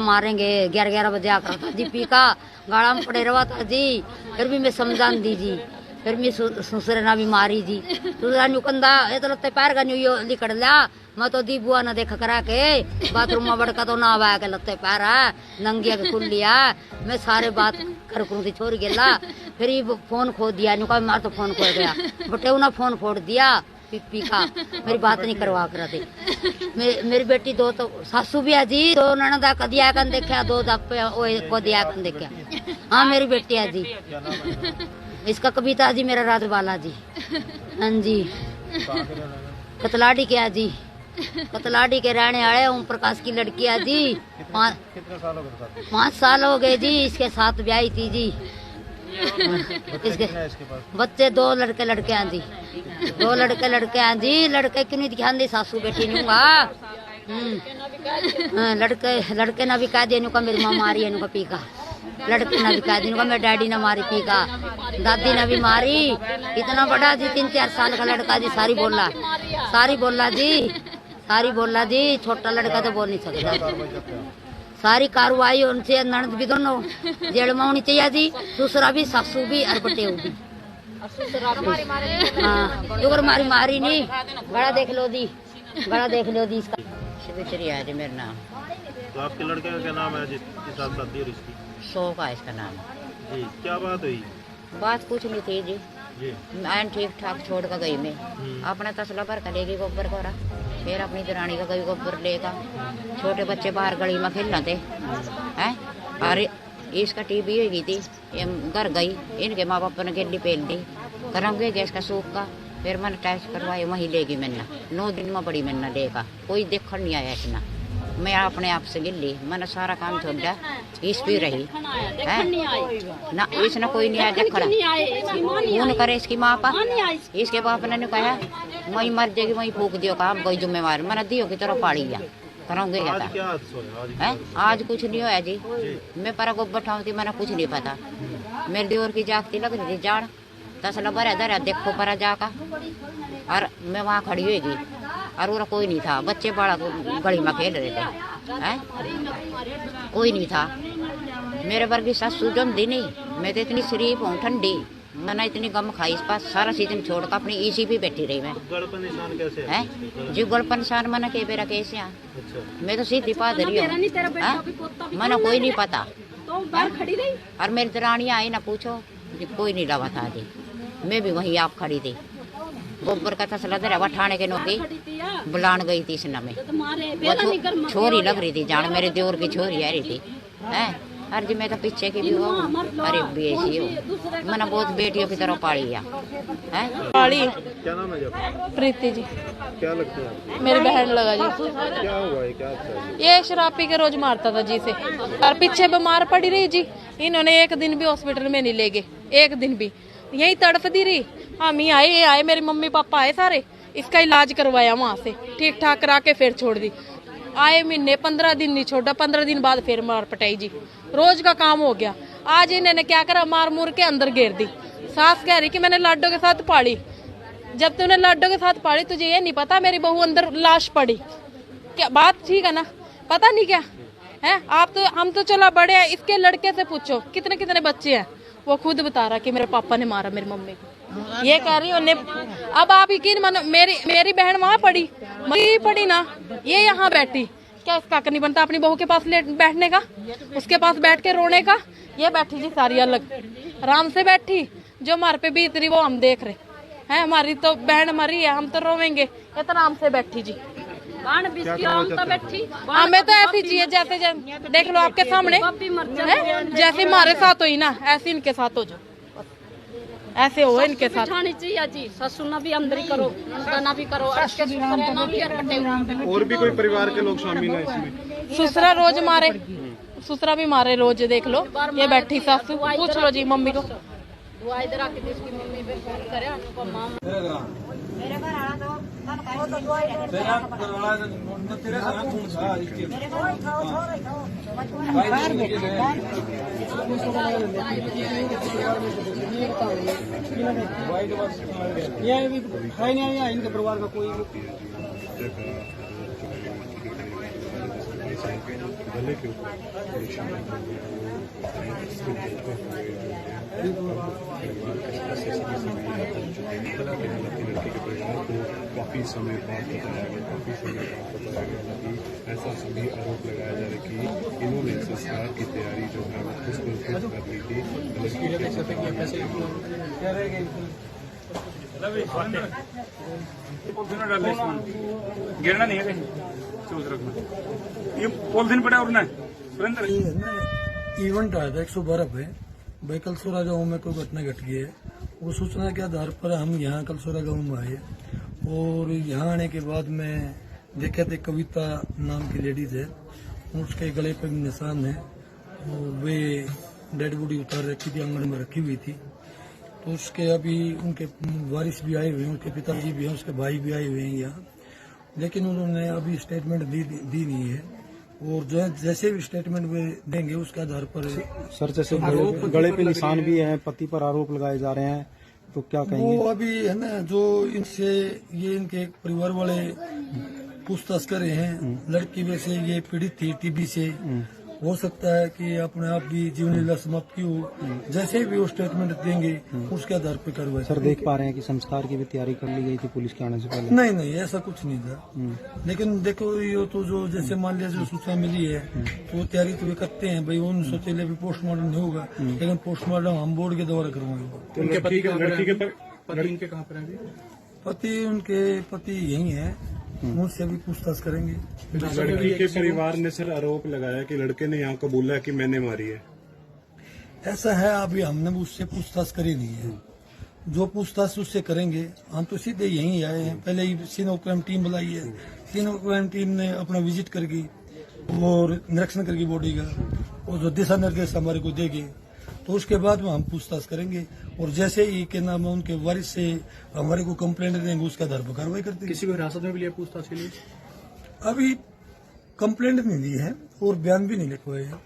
मारेंगे 11 बजे आकर था जी। पी का गाड़ा में पड़े रहा था जी। फिर भी मैं समझान दी जी। फिर मैं ससुर ना भी मारी जी। दूसरा नुकंदा ये तो लत्ते पैर का न्यू लिकड़ लिया। मैं तो दी बुआ ना देख करा के बाथरूम में बड़का तो ना आवा के लत्ते पैर है नंगिया के खुल लिया। मैं सारे बात कर करूँ थी छोड़ गेला। फिर ये फोन खो दिया। नुका मार तो फोन खो गया। बटे ना फोन फोड़ दिया पी का। मेरी बात नहीं करवा कर दे। मेरी बेटी 2 तो सासू भी है जी। 2 ननदा कदिया कन देखा, 2 को दिया कन देखा। हाँ मेरी बेटी है जी। इसका कविता जी मेरा राजबाला जी। हाँ जी कतलाड़ी के है जी। कतलाड़ी के रहने वाले ओम प्रकाश की लड़की है जी। 5 साल हो गए जी। इसके साथ ब्याही थी जी। इसके बच्चे 2 लड़के हैं जी। 2 लड़के हैं जी। लड़के क्यों नहीं ध्यान दे सासू बेटी नूंगा। लड़के ना भी कह दिया नुका मेरी माँ मारी है नुका पी का। लड़के ना भी कह दिया नुका मेरे डैडी ने मारी पी का। दादी ने भी मारी। इतना बड़ा जी 3-4 साल का लड़का जी। सारी बोला जी। छोटा लड़का तो बोल नहीं सकता। सारी कार्रवाई उनसे ननद भी दोनों जेल में होनी चाहिए जी। दूसरा भी सासू भी और बटेऊ भी। हाँ मारी नहीं। गला देख लो दी इसका। शिवचरी है जी मेरा नाम। तो आपके लड़के का क्या नाम है जिसके साथ शादी और इसकी? शोक है इसका नाम जी। क्या बात हुई? बात कुछ नहीं थी जी। मैं ठीक ठाक छोड़ कर गई। मैं अपना तसला भर कर लेगी गोबर कोरा। फिर अपनी दरानी का गई गोबर लेगा। छोटे बच्चे बाहर गली में खेलना थे हैं। और इसका टीबी हो गई थी। घर गई इनके माँ बाप ने गेली पेल दी। कराऊंगे गैस का सूख का। फिर मैंने टेस्ट करवाए वहीं लेगी मैंने। 9 दिन में बड़ी मैंने लेगा। कोई देखने नहीं आया इतना। मैं अपने आप से गिल्ली। मैंने सारा काम छोड़ा। इस भी रही है ना। इसने कोई नहीं आया देखना। फोन करे इसकी माँ पा। इसके बाप ने कहा वही मर जाएगी वही फूक दियो काम कोई जिम्मेवार। मैंने दियो की तरह पाड़ी गया कराऊंगे है। आज कुछ नहीं होया जी। मैं पर गोबर ठाऊँ मैंने कुछ नहीं पता। मेरे दियोर की जागती लग रही थी जाड़। तसला भरा धरा देखो पर जाका। और मैं वहाँ खड़ी होगी और वो कोई नहीं था। बच्चे बड़ा गली में खेल रहे थे हैं। कोई नहीं था। मेरे वर्गी सासू जमदी नहीं। मैं तो इतनी शरीफ हूँ ठंडी। मैंने इतनी गम खाई इस पास सारा सीजन छोड़ कर अपनी इसी भी बैठी रही मैं। गड़पन निशान कैसे है? जी गड़पन निशान मैंने के बेरा कैसे है। मैं तो सीधी पादरी हूँ। मैंने कोई नहीं पता। और मेरी दरानी आई ना पूछो कोई नहीं लगा था जी। मैं भी वहीं आप खड़ी थी। गोबर का तसला धरा हुआ ठाणे के नौकी बुलान गई थी इस नमे। वो छोरी लग रही थी जान, मेरे देवर की छोरी आ रही थी है। अरे जी मैं तो पीछे की भी हो, अरे बेसी हो, मैंने बहुत बेटियों की तरह पाली है। पाली क्या नाम है जब? प्रीति जी, क्या लगता है आपको? मेरी बहन लगा जी। क्या हुआ है, क्या अच्छा है? ये शराब पी के रोज मारता था जी से, और पीछे बीमार पड़ी रही जी। इन्होंने एक दिन भी हॉस्पिटल में नहीं ले गए, एक दिन भी यही तड़फती रही। हम ही आए, ये आए, मेरे मम्मी पापा आए सारे, इसका इलाज करवाया वहां से, ठीक ठाक करा के फिर छोड़ दी। आए महीने 15 दिन नहीं छोड़ा, 15 दिन बाद फिर मार पटाई जी। रोज का काम हो गया। आज इन्होंने क्या करा, मार मूर के अंदर घेर दी। सास कह रही कि मैंने लाडो के साथ पाली। जब तूने लाडो के साथ पाली तुझे ये नहीं पता मेरी बहू अंदर लाश पड़ी क्या? बात ठीक है ना, पता नहीं क्या है। आप तो, हम तो चला बड़े हैं, इसके लड़के से पूछो कितने कितने बच्चे हैं। वो खुद बता रहा कि मेरे पापा ने मारा मेरी मम्मी को। ये कह रही उन्हें। अब आप यकीन मानो, मेरी बहन वहां पड़ी, मरी पड़ी ना, ये यहाँ बैठी। क्या इसका हक नहीं बनता अपनी बहू के पास बैठने का, उसके पास बैठ के रोने का? ये बैठी जी सारी अलग आराम से बैठी। जो हमारे पे बीत रही वो हम देख रहे हैं। हमारी तो बहन मरी है, हम तो रोवेंगे। ये तो आराम से बैठी जी। हमें तो ऐसी चाहिए जैसे देख लो आपके सामने है, जैसे हमारे साथ हुई ना ऐसे इनके साथ हो जाओ, ऐसे हो इनके साथ। चाहिए जी, ससुर भी अंदर ही करो, दाना भी करो। और भी कोई परिवार के लोग शामिल हैं इसमें? ससुरा रोज मारे, ससुरा भी मारे रोज। देख लो ये बैठी सासू, पूछ लो जी मम्मी को। ये भी है नहीं इनके परिवार का कोई। गले के ऊपर लड़की के परिवार को काफी समय बाद बताया गया कि ऐसा सभी आरोप लगाया जा रहा है कि इन्होंने संस्कार की तैयारी जो है उसको खुद कर ली थी। गिरना नहीं है, सोच रखना। ये पॉलिथीन पड़ा और सुरेंद्र इवेंट आया था 112 पे भाई कलसोरा गाँव में कोई घटना घट गई है। वो सूचना के आधार पर हम यहाँ कलसोरा गाँव में आए, और यहाँ आने के बाद मैं देखे थे कविता नाम की लेडीज है, उसके गले पे भी निशान है, और वे डेड बॉडी उतार रखी थी, आंगन में रखी हुई थी। तो उसके अभी उनके वारिस भी आए हुए हैं, उनके पिताजी भी हैं, उसके भाई भी आए हुए हैं यहाँ, लेकिन उन्होंने अभी स्टेटमेंट दी नहीं है। और जो है जैसे भी स्टेटमेंट वे देंगे उसके आधार पर। सर जैसे गले पे निशान भी है, पति पर आरोप लगाए जा रहे हैं, तो क्या कहेंगे? वो अभी है ना, जो इनसे ये इनके परिवार वाले पूछताछ कर रहे हैं। लड़की वैसे ये पीड़ित थी टीबी से, हो सकता है कि अपने आप की जीवन लीला समाप्त की हो। जैसे भी वो स्टेटमेंट देंगे उसके आधार पर कार्रवाई। सर देख पा रहे हैं कि संस्कार की भी तैयारी कर ली गई थी पुलिस के आने से पहले? नहीं नहीं, ऐसा कुछ नहीं था। लेकिन देखो ये तो जो जैसे मान लिया जो सूचना मिली है तो वो तैयारी तो वे करते हैं भाई। उन सोचे अभी पोस्टमार्टम नहीं होगा, लेकिन पोस्टमार्टम हम बोर्ड के द्वारा करवाएंगे। उनके पति के कहाँ पर है? पति उनके पति यही है, उनसे भी पूछताछ करेंगे। लड़की के परिवार ने सर आरोप लगाया कि लड़के ने यहाँ कबूला है कि मैंने मारी है। ऐसा है, अभी हमने उससे पूछताछ करी नहीं है। जो पूछताछ उससे करेंगे, हम तो सीधे यहीं आए हैं। पहले ही सीनो क्राइम टीम बुलाई है, सीनो क्राइम टीम ने अपना विजिट करके और निरीक्षण करके बॉडी का, और जो दिशा निर्देश हमारे को देंगे तो उसके बाद में हम पूछताछ करेंगे। और जैसे ही के नाम उनके वारिस से हमारे को कंप्लेंट देंगे उसके आधार पर कार्रवाई करते हैं। किसी को हिरासत में भी लिया पूछताछ के लिए? अभी कंप्लेंट नहीं दी है और बयान भी नहीं लिखवाए हैं।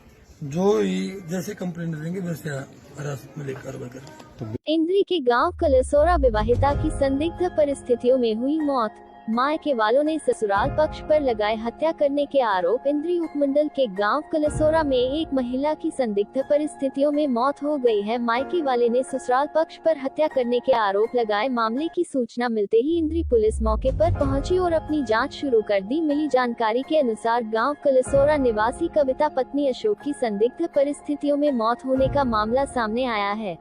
जो ही जैसे कंप्लेंट देंगे वैसे हिरासत में लेकर कार्रवाई करेंगे। इंद्री के गांव कलसोरा विवाहिता की संदिग्ध परिस्थितियों में हुई मौत। मायके वालों ने ससुराल पक्ष पर लगाए हत्या करने के आरोप। इंद्री उपमंडल के गांव कलसोरा में एक महिला की संदिग्ध परिस्थितियों में मौत हो गई है। मायके वाले ने ससुराल पक्ष पर हत्या करने के आरोप लगाए। मामले की सूचना मिलते ही इंद्री पुलिस मौके पर पहुंची और अपनी जांच शुरू कर दी। मिली जानकारी के अनुसार गांव कलसोरा निवासी कविता पत्नी अशोक की संदिग्ध परिस्थितियों में मौत होने का मामला सामने आया है।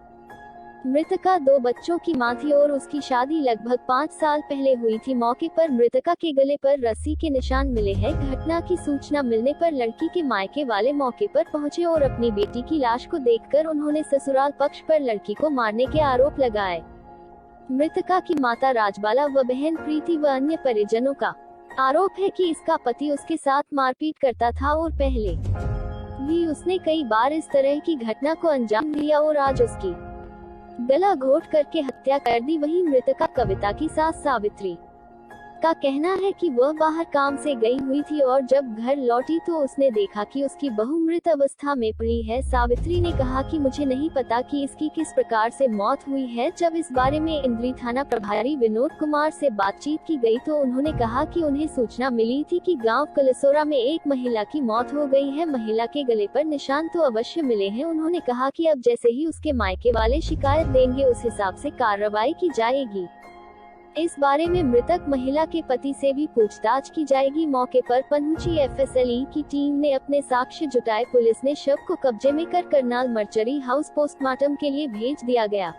मृतका 2 बच्चों की मां थी और उसकी शादी लगभग 5 साल पहले हुई थी। मौके पर मृतका के गले पर रस्सी के निशान मिले हैं। घटना की सूचना मिलने पर लड़की के मायके वाले मौके पर पहुंचे और अपनी बेटी की लाश को देखकर उन्होंने ससुराल पक्ष पर लड़की को मारने के आरोप लगाए। मृतका की माता राजबाला व बहन प्रीति व अन्य परिजनों का आरोप है कि इसका पति उसके साथ मारपीट करता था और पहले भी उसने कई बार इस तरह की घटना को अंजाम दिया और आज उसकी गला घोट करके हत्या कर दी। वहीं मृतका कविता की सास सावित्री का कहना है कि वह बाहर काम से गई हुई थी और जब घर लौटी तो उसने देखा कि उसकी बहू मृत अवस्था में पड़ी है। सावित्री ने कहा कि मुझे नहीं पता कि इसकी किस प्रकार से मौत हुई है। जब इस बारे में इंद्री थाना प्रभारी विनोद कुमार से बातचीत की गई तो उन्होंने कहा कि उन्हें सूचना मिली थी कि गांव कलसोरा में एक महिला की मौत हो गई है। महिला के गले पर निशान तो अवश्य मिले हैं। उन्होंने कहा कि अब जैसे ही उसके मायके वाले शिकायत देंगे उस हिसाब से कार्रवाई की जाएगी। इस बारे में मृतक महिला के पति से भी पूछताछ की जाएगी। मौके पर पहुंची एफएसएलई की टीम ने अपने साक्ष्य जुटाए। पुलिस ने शव को कब्जे में कर करनाल मर्चरी हाउस पोस्टमार्टम के लिए भेज दिया गया।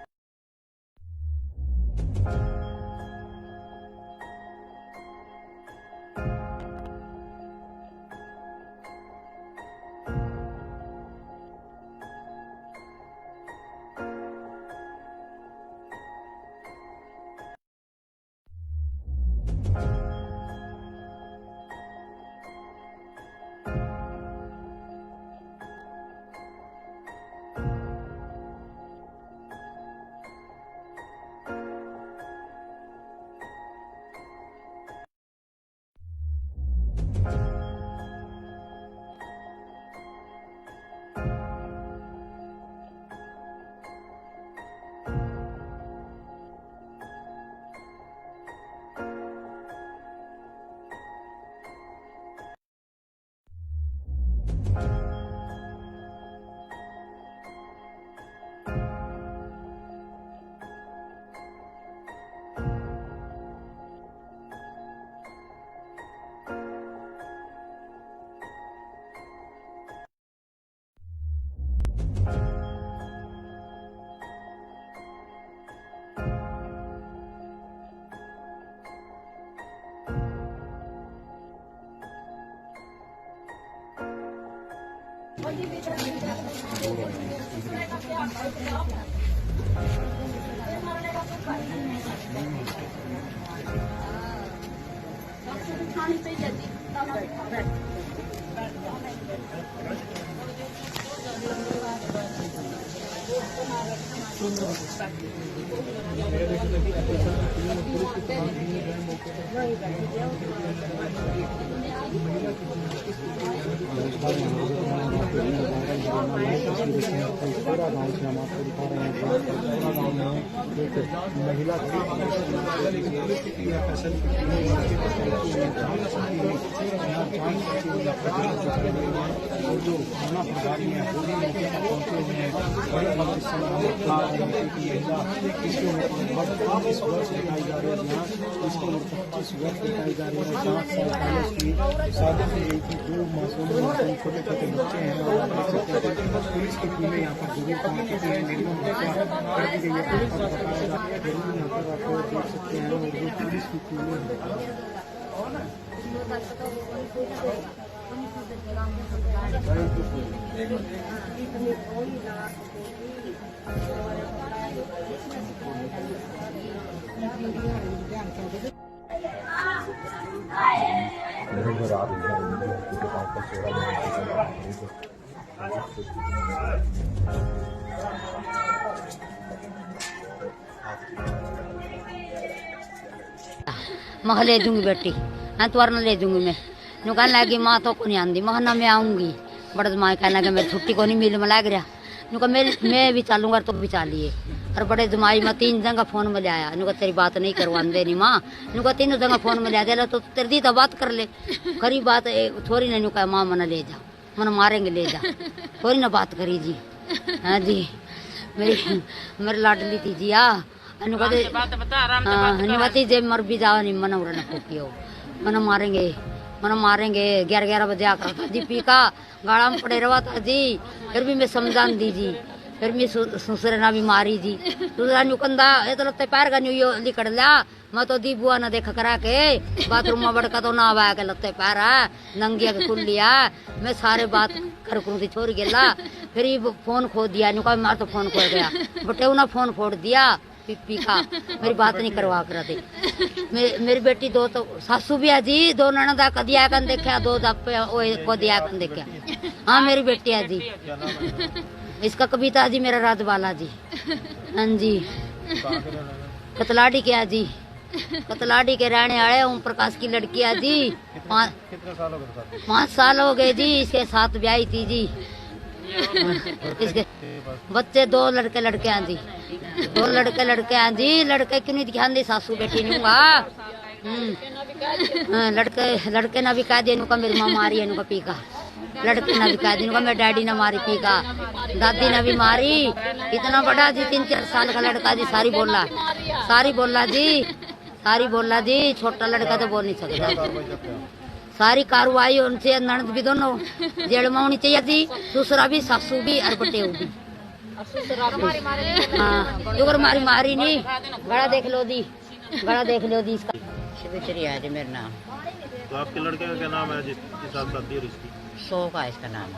महिला और जो थाना प्रभारी है वो भी मौके पर पहुंचे हुए हैं। बड़े भक्त इस वर्ष बताई जा रही है यहाँ इसकी उम्र 25 वर्ष बताई जा रही है। 7 साल पहले उसकी शादी की गई थी। 2 मासूम छोटे छोटे बच्चे हैं और पुलिस की टीमें यहाँ पर जरूर पहुंची थी। निर्मम हत्या कर दी गई है। पुलिस पर बताया जाता है जरूर यहाँ पर आप देख सकते हैं और जो पुलिस की टीमें मह ले दूंगी बेटी, हाँ तुअर ले दूंगी मैं। नु कहने लगी माँ तो को नहीं आंदी, मह ना मैं आऊंगी। बड़े माँ कहने लगे मैं छुट्टी को नहीं मिल में लग रहा। नु कहा मैं भी चालूंगा तो भी चालिए। और बड़े जमाई में 3 जगह फोन में ले आया। नु कहा तेरी बात नहीं करवाने नहीं माँ। नु कहा 3 जगह फोन में ले आया तो तेरी दी तो बात कर ले। खरी बात थोड़ी नहीं। नु कहा माँ मना ले जा, मन मारेंगे ले जा, थोड़ी ना बात करी जी। हाँ जी मेरी लाडली थी जी। अनुमति जे मर भी जाओ नहीं मन उड़ना फूकियो, मन मारेंगे 11 बजे आकर था जी। पी का गाड़ा में पड़े रहा था जी। फिर भी मैं समझान दी जी। फिर मैं ससुर ना भी मारी जी दूसरा न्यू कंधा ये तो लगते पैर का न्यू यो लिकड़ लिया मैं तो दी बुआ ना देखा करा के बाथरूम में बड़का तो ना आवा के लगते पैर है नंगिया के खुल लिया मैं सारे बात कर करूँ थी छोड़ गेला फिर ये फोन खो दिया न्यू का मार तो फोन खो गया बटे ना फोन फोड़ दिया पी खा मेरी बात नहीं करवा कर दे मेरी बेटी दो तो सासू भी है जी दो ननदा कदिया कन देखा दो को दिया कन देखा हाँ मेरी बेटी है जी इसका कविता जी मेरा रात बाला जी हाँ जी कतलाडी के जी कतलाडी के रहने आए ओम प्रकाश की लड़की है जी 5 साल हो गए जी इसके साथ ब्याही थी जी इसके बच्चे 2 लड़के हैं जी 2 लड़के हैं जी लड़के क्यों नहीं ध्यान दे सासू बेटी नहीं हुआ लड़के ना भी कह दिया इनका मेरी माँ मारी है इनका पी का लड़के ना भी कह दिया इनका मेरे डैडी ने मारी पी का दादी ने भी मारी इतना बड़ा जी 3-4 साल का लड़का जी सारी बोला जी छोटा लड़का तो बोल नहीं सकता सारी कार्रवाई उनसे ननद भी दोनों जेल में होनी चाहिए थी दूसरा भी सासू भी और बटे भी हाँ मारी नहीं बड़ा देख लो दी इसका शिवचरी है जी मेरा नाम। तो आपके लड़के का क्या नाम है जिसके साथ शादी और इसकी? सो का इसका नाम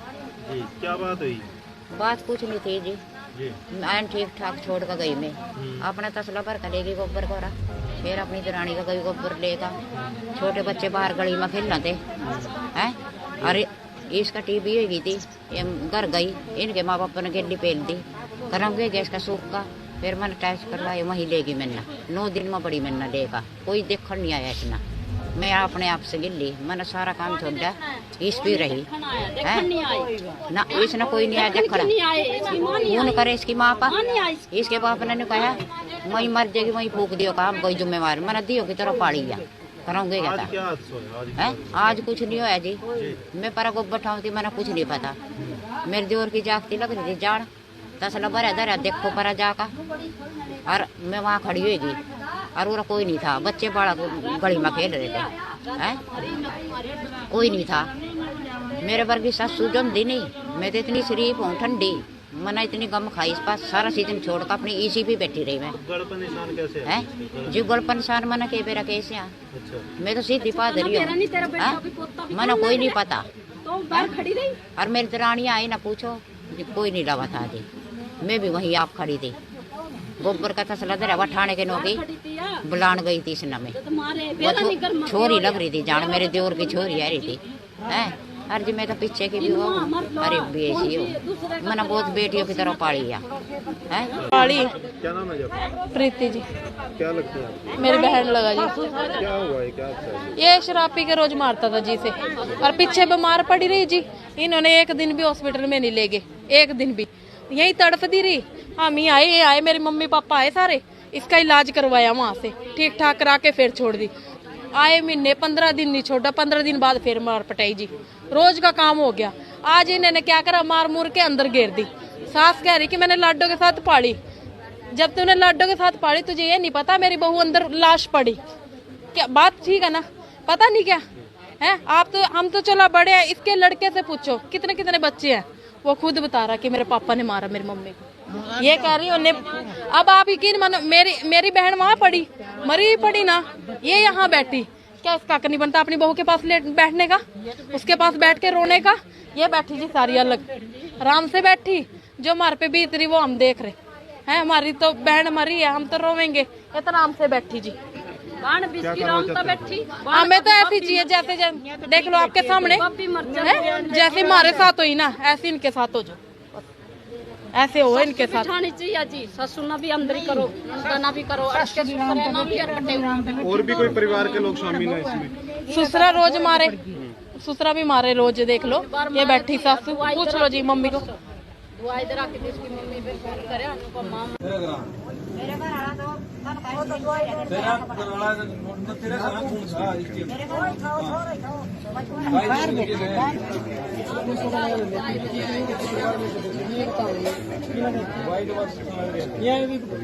जी। क्या बात हुई? बात कुछ नहीं थी जी मैं ठीक ठाक छोड़ कर गई मैं अपना तसला भर कर लेगी गोबर कोरा फिर अपनी दरानी का गई गोबर लेगा छोटे बच्चे बाहर गली में खेलना थे हैं अरे इसका टीबी हो गई थी ये घर गई इनके माँ बाप ने गेली पेल दी कराऊंगे गैस का सूख का फिर मैंने टेस्ट करवाया वहीं लेगी मैंने 9 दिन में बड़ी मैंने लेगा कोई देखने नहीं आया इतना मैं अपने आप से गिल्ली मैंने सारा काम छोड़ दिया इस भी रही है ना इसने कोई नहीं आया देखना फोन करे इसकी माँ पा इसके बाप ने कहा वही मर जाएगी वही फूक दियो काम कोई जिम्मेवार मैंने दियो की तरफ पाड़ी गया कराऊंगे क्या आज कुछ नहीं होया जी मैं पर गोबर ठाऊँ थी मैंने कुछ नहीं पता मेरे जोर की जागती लग रही थी जान तसला भरा धरा देखो पर जाका और मैं वहाँ खड़ी हुई और वो कोई नहीं था बच्चे बड़ा गली में खेल रहे थे हैं कोई नहीं था मेरे वर्गी सासू जमदी नहीं मैं तो इतनी शरीफ हूँ ठंडी मैंने इतनी गम खाई इस पास सारा सीजन छोड़ कर अपनी इसी भी बैठी रही मैं है जो गड़पन निशान मैंने के बेरा कैसे मैं तो सीधी पादरी हूँ मैंने कोई नहीं पता और मेरी दरानियाँ आई ना पूछो कोई नहीं लगा था जी मैं भी वहीं आप खड़ी थी गोबर का तसला धरा ठाणे के नौकी बुलान गई थी इस नमे छोरी लग रही थी जान मेरे देवर की छोरी आ रही थी है अरे जी मैं तो पीछे की भी हो अरे बेसी हो मैंने बहुत बेटियों की तरह पाली है पाली क्या नाम है प्रीति जी क्या लगती है मेरी बहन लगा जी क्या हुआ है क्या ये शराब पी के रोज मारता था जी से और पीछे बीमार पड़ी रही जी इन्होंने एक दिन भी हॉस्पिटल में नहीं ले गए एक दिन भी यही तड़फती रही हम ही आए मेरे मम्मी पापा आए सारे इसका इलाज करवाया वहाँ से ठीक ठाक करा के फिर छोड़ दी आए महीने 15 दिन नहीं छोड़ा 15 दिन बाद फिर मार पटाई जी रोज का काम हो गया आज इन्होंने क्या करा मार मूर के अंदर घेर दी सास कह रही कि मैंने लाडो के साथ पाली जब तूने लाडो के साथ पाली तुझे ये नहीं पता मेरी बहू अंदर लाश पड़ी क्या बात ठीक है ना पता नहीं क्या है आप तो हम तो चला बड़े हैं इसके लड़के से पूछो कितने कितने बच्चे हैं वो खुद बता रहा कि मेरे पापा ने मारा मेरी मम्मी को ये कह रही उन्हें अब आप यकीन मानो मेरी बहन वहाँ पड़ी मरी पड़ी ना ये यहाँ बैठी क्या इसका हक नहीं बनता अपनी बहू के पास बैठने का उसके पास बैठ के रोने का ये बैठी जी सारी अलग आराम से बैठी जो हमारे पे बीत रही वो हम देख रहे हैं हमारी तो बहन मरी है हम तो रोवेंगे इतना आराम से बैठी जी हमें तो ऐसी चाहिए जैसे देख लो आपके सामने जैसे हमारे साथ हुई ना ऐसे इनके साथ हो जाओ ऐसे हो इनके साथ चाहिए जी ससुर ना भी अंदर ही करो ना भी करो और भी कोई परिवार के लोग शामिल हैं इसमें? ससुरा रोज मारे ससुरा भी मारे रोज देख लो ये बैठी सासू पूछ लो जी मम्मी को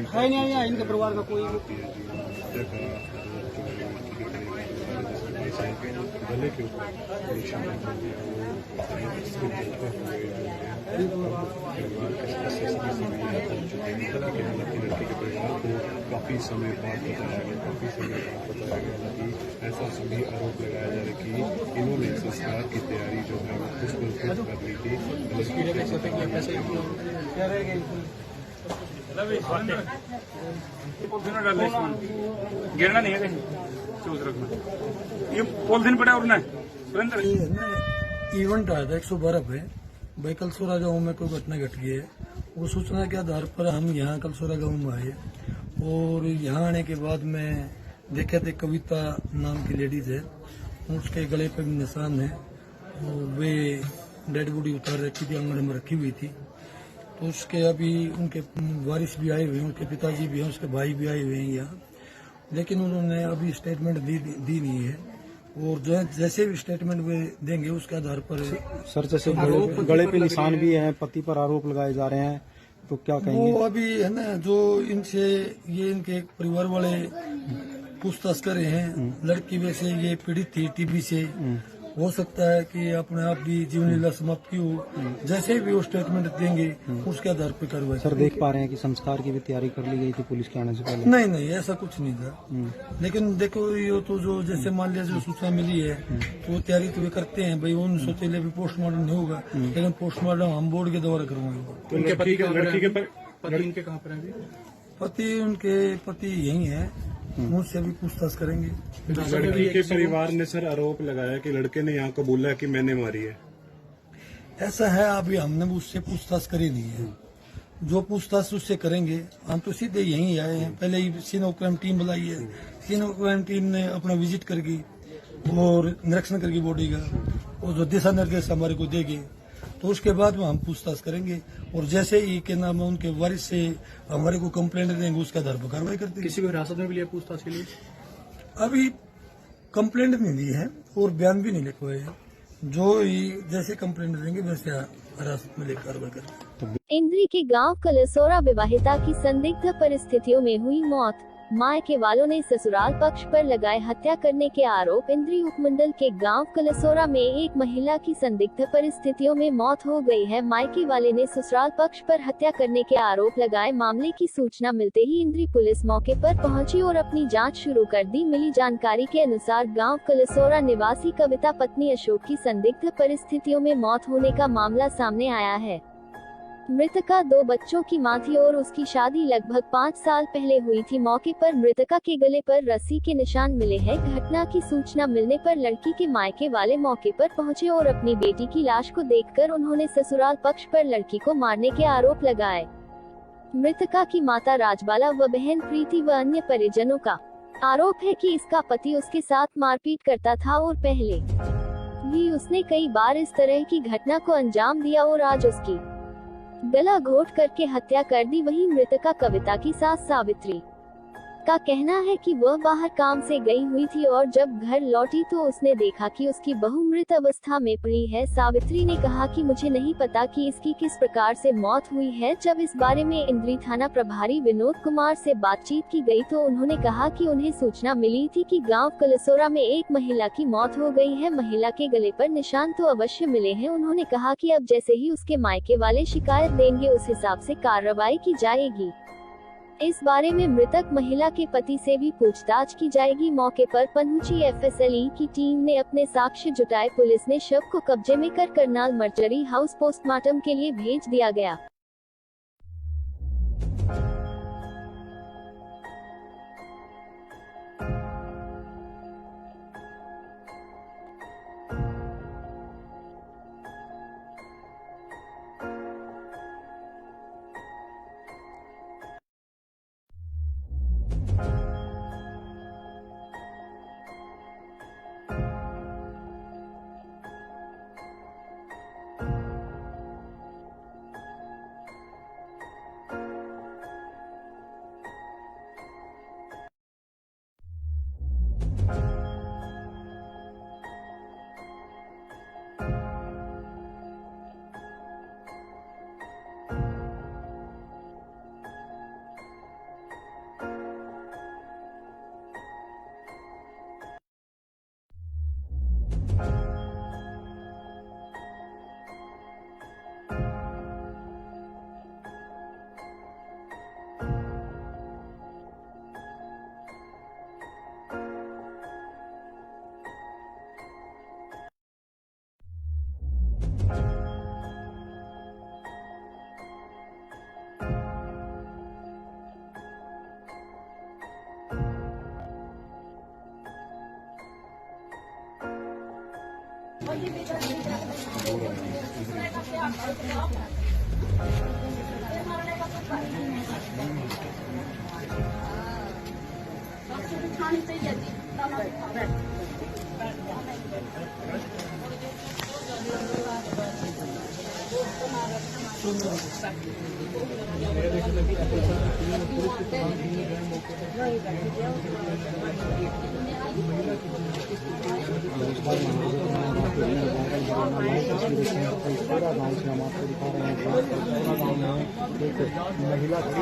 है नहीं इनके परिवार का कोई के साथ गले के ऊपर निशान जो है वो इसके चलते हुए जो है परिवार के सदस्य सभी यहाँ पहुँच चुके हैं। हालांकि लड़की के परिवार को काफ़ी समय बाद बताया गया हालांकि ऐसा सभी आरोप लगाया जा रहा है कि इन्होंने संस्कार की तैयारी जो है वो खुद कर ली थी। गिरना नहीं है चूज रखना ये पॉलिथीन पड़ा और सुरेंद्र इवेंट आया था 112 पे भाई कलसोरा गाँव में कोई घटना घट गई है। वो सूचना के आधार पर हम यहाँ कलसोरा गाँव में आए और यहाँ आने के बाद मैं देखे थे कविता नाम की लेडीज है, उसके गले पे भी निशान है और वे डेड बॉडी उतार रखी थी, आंगन में रखी हुई थी। तो उसके अभी उनके वारिस भी आए हुए हैं, उनके पिताजी भी हैं, उसके भाई भी आए हुए हैं यहाँ, लेकिन उन्होंने अभी स्टेटमेंट दी नहीं है और जो जैसे भी स्टेटमेंट वे देंगे उसके आधार पर सर जैसे गले पे निशान भी हैं, पति पर आरोप लगाए जा रहे हैं, तो क्या कहेंगे? वो अभी है ना जो इनसे ये इनके परिवार वाले पूछताछ कर रहे हैं। लड़की वैसे ये पीड़ित थी टीबी से, हो सकता है कि अपने आप भी जीवन लीला समाप्त की हो। जैसे भी वो स्टेटमेंट देंगे उसके आधार पर कार्रवाई। सर देख पा रहे हैं कि संस्कार की भी तैयारी कर ली गई थी पुलिस के आने से पहले? नहीं ऐसा कुछ नहीं था, लेकिन देखो ये तो जो जैसे मान लिया जो सूचना मिली है तो वो तैयारी तो वे करते हैं भाई। उन सोचे भी पोस्टमार्टम नहीं होगा, लेकिन पोस्टमार्टम हम बोर्ड के द्वारा करवाएंगे। लड़की के कहाँ पर है? पति उनके पति यही है, मुझसे भी पूछताछ करेंगे। लड़की के परिवार ने सर आरोप लगाया कि लड़के ने यहाँ कबूला कि मैंने मारी है। ऐसा है, अभी हमने उससे पूछताछ करी नहीं है। जो पूछताछ उससे करेंगे, हम तो सीधे यहीं आए हैं। पहले ही सीनो क्राइम टीम बुलाई है, सीनो क्राइम टीम ने अपना विजिट करके और निरीक्षण करके बॉडी का और जो दिशा निर्देश हमारे को देंगे तो उसके बाद में हम पूछताछ करेंगे और जैसे ही के नाम उनके वारिस से हमारे को कंप्लेंट देंगे उसके आधार पर कार्रवाई करते हैं। किसी को हिरासत में भी लिया पूछताछ के लिए? अभी कंप्लेंट नहीं दी है और बयान भी नहीं लिखवाए हैं। जो ही जैसे कंप्लेंट देंगे वैसे हिरासत में लेकर कार्रवाई करेंगे। इंद्री के गांव कलसोरा विवाहिता की संदिग्ध परिस्थितियों में हुई मौत। मायके वालों ने ससुराल पक्ष पर लगाए हत्या करने के आरोप। इंद्री उपमंडल के गांव कलसोरा में एक महिला की संदिग्ध परिस्थितियों में मौत हो गई है। मायके वाले ने ससुराल पक्ष पर हत्या करने के आरोप लगाए। मामले की सूचना मिलते ही इंद्री पुलिस मौके पर पहुंची और अपनी जांच शुरू कर दी। मिली जानकारी के अनुसार गांव कलसोरा निवासी कविता पत्नी अशोक की संदिग्ध परिस्थितियों में मौत होने का मामला सामने आया है। मृतका 2 बच्चों की मां थी और उसकी शादी लगभग 5 साल पहले हुई थी। मौके पर मृतका के गले पर रस्सी के निशान मिले हैं। घटना की सूचना मिलने पर लड़की के मायके वाले मौके पर पहुंचे और अपनी बेटी की लाश को देखकर उन्होंने ससुराल पक्ष पर लड़की को मारने के आरोप लगाए। मृतका की माता राजबाला व बहन प्रीति व अन्य परिजनों का आरोप है कि इसका पति उसके साथ मारपीट करता था और पहले भी उसने कई बार इस तरह की घटना को अंजाम दिया और आज उसकी गला घोट करके हत्या कर दी। वहीं मृतका कविता की सास सावित्री का कहना है कि वह बाहर काम से गई हुई थी और जब घर लौटी तो उसने देखा कि उसकी बहू मृत अवस्था में पड़ी है। सावित्री ने कहा कि मुझे नहीं पता कि इसकी किस प्रकार से मौत हुई है। जब इस बारे में इंद्री थाना प्रभारी विनोद कुमार से बातचीत की गई तो उन्होंने कहा कि उन्हें सूचना मिली थी कि गांव कलसोरा में एक महिला की मौत हो गई है। महिला के गले पर निशान तो अवश्य मिले हैं। उन्होंने कहा कि अब जैसे ही उसके मायके वाले शिकायत देंगे उस हिसाब से कार्रवाई की जाएगी। इस बारे में मृतक महिला के पति से भी पूछताछ की जाएगी। मौके पर पहुंची एफएसएलई की टीम ने अपने साक्ष्य जुटाए। पुलिस ने शव को कब्जे में कर करनाल मर्चरी हाउस पोस्टमार्टम के लिए भेज दिया गया। पूरा गाँव से हम आपको दिखा रहे हैं। पूरा गाँव में एक महिला थी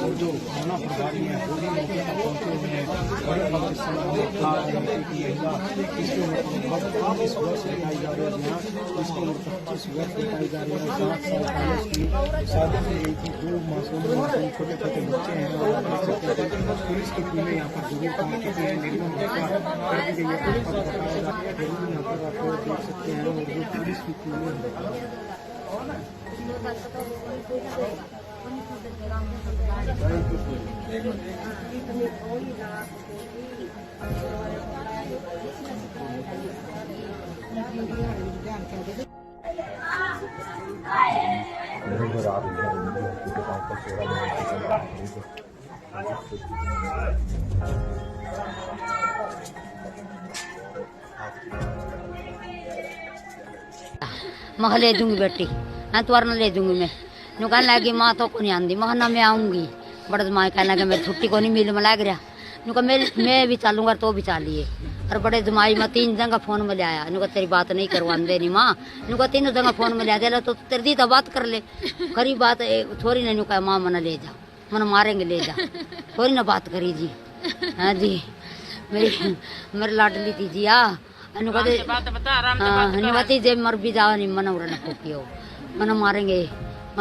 और जो थाना प्रभारी है वो भी मौके पर पहुंचे हुए हैं। बड़े महिला इसके ऊपर 25 वर्ष लगाई जा रही है। यहाँ इसके ऊपर 25 वर्ष लगाई जा रही है। 7 साल पहले की शादी से गई थी। 2 मासूम छोटे छोटे बच्चे हैं और आप देख सकते हैं पुलिस की टीमें यहाँ पर जरूर काम की गई है। निर्मम हत्या कर दी गई है। पुलिस पर बताया जाता है यहाँ पर आप लोग देख सकते हैं और जो पुलिस की टीमें मैं ले दूंगी बेटी, हाँ तो वरना ले दूंगी मैं। नु कहने लगी माँ तो को नहीं आंदी, मैं ना मैं आऊंगी। बड़े माँ कहने लगे मेरी छुट्टी को नहीं मिल में लग रहा। नु कहा मैं भी चालूंगा तो भी चालिए। और बड़े जमाई में 3 जगह फोन में ले आया। नु कहा तेरी बात नहीं करवान देनी माँ। नु कहा 3 जगह फोन में ले आया तो तेरी दी तो बात कर ले। करी बात थोड़ी ने नु कहा माँ मना ले जा, मन मारेंगे ले जा। थोड़ी ना बात करी जी। हाँ जी मेरी लाडली थी जी। अनुमति जे मर भी जाओ नहीं मन ठोकियो मन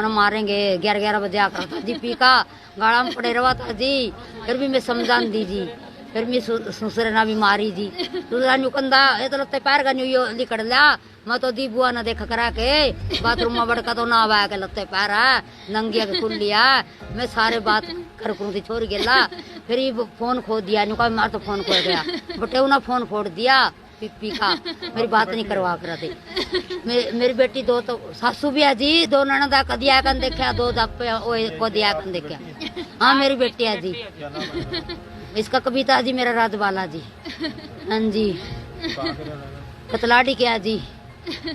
मारेंगे 11 बजे आकर था जी पी का गाड़ा में पड़े रहा था जी। फिर भी मैं समझान दी जी। फिर भी सुसरे ना भी मारी जी। दूसरा नुकंदा ये तो लगता पैर का न्यू लिकड़ लिया। मैं तो दी बुआ ना देखा करा के बाथरूम में बड़का तो ना आवा के लगते पैर है नंगिया के खुल लिया। मैं सारे बात कर करूँ थी छोड़ गेला। फिर फोन खो दिया। नुका मार तो फोन खो गया बटे ना फोन फोड़ दिया पी का। मेरी बात नहीं करवा कर दे। मेरी बेटी 2 तो सासू भी है जी। 2 ननदा कदी आकर देखा 2 को दिया कर देखा। हाँ मेरी बेटी है जी। इसका कविता जी मेरा राजबाला जी। हाँ जी कतलाड़ी के है जी।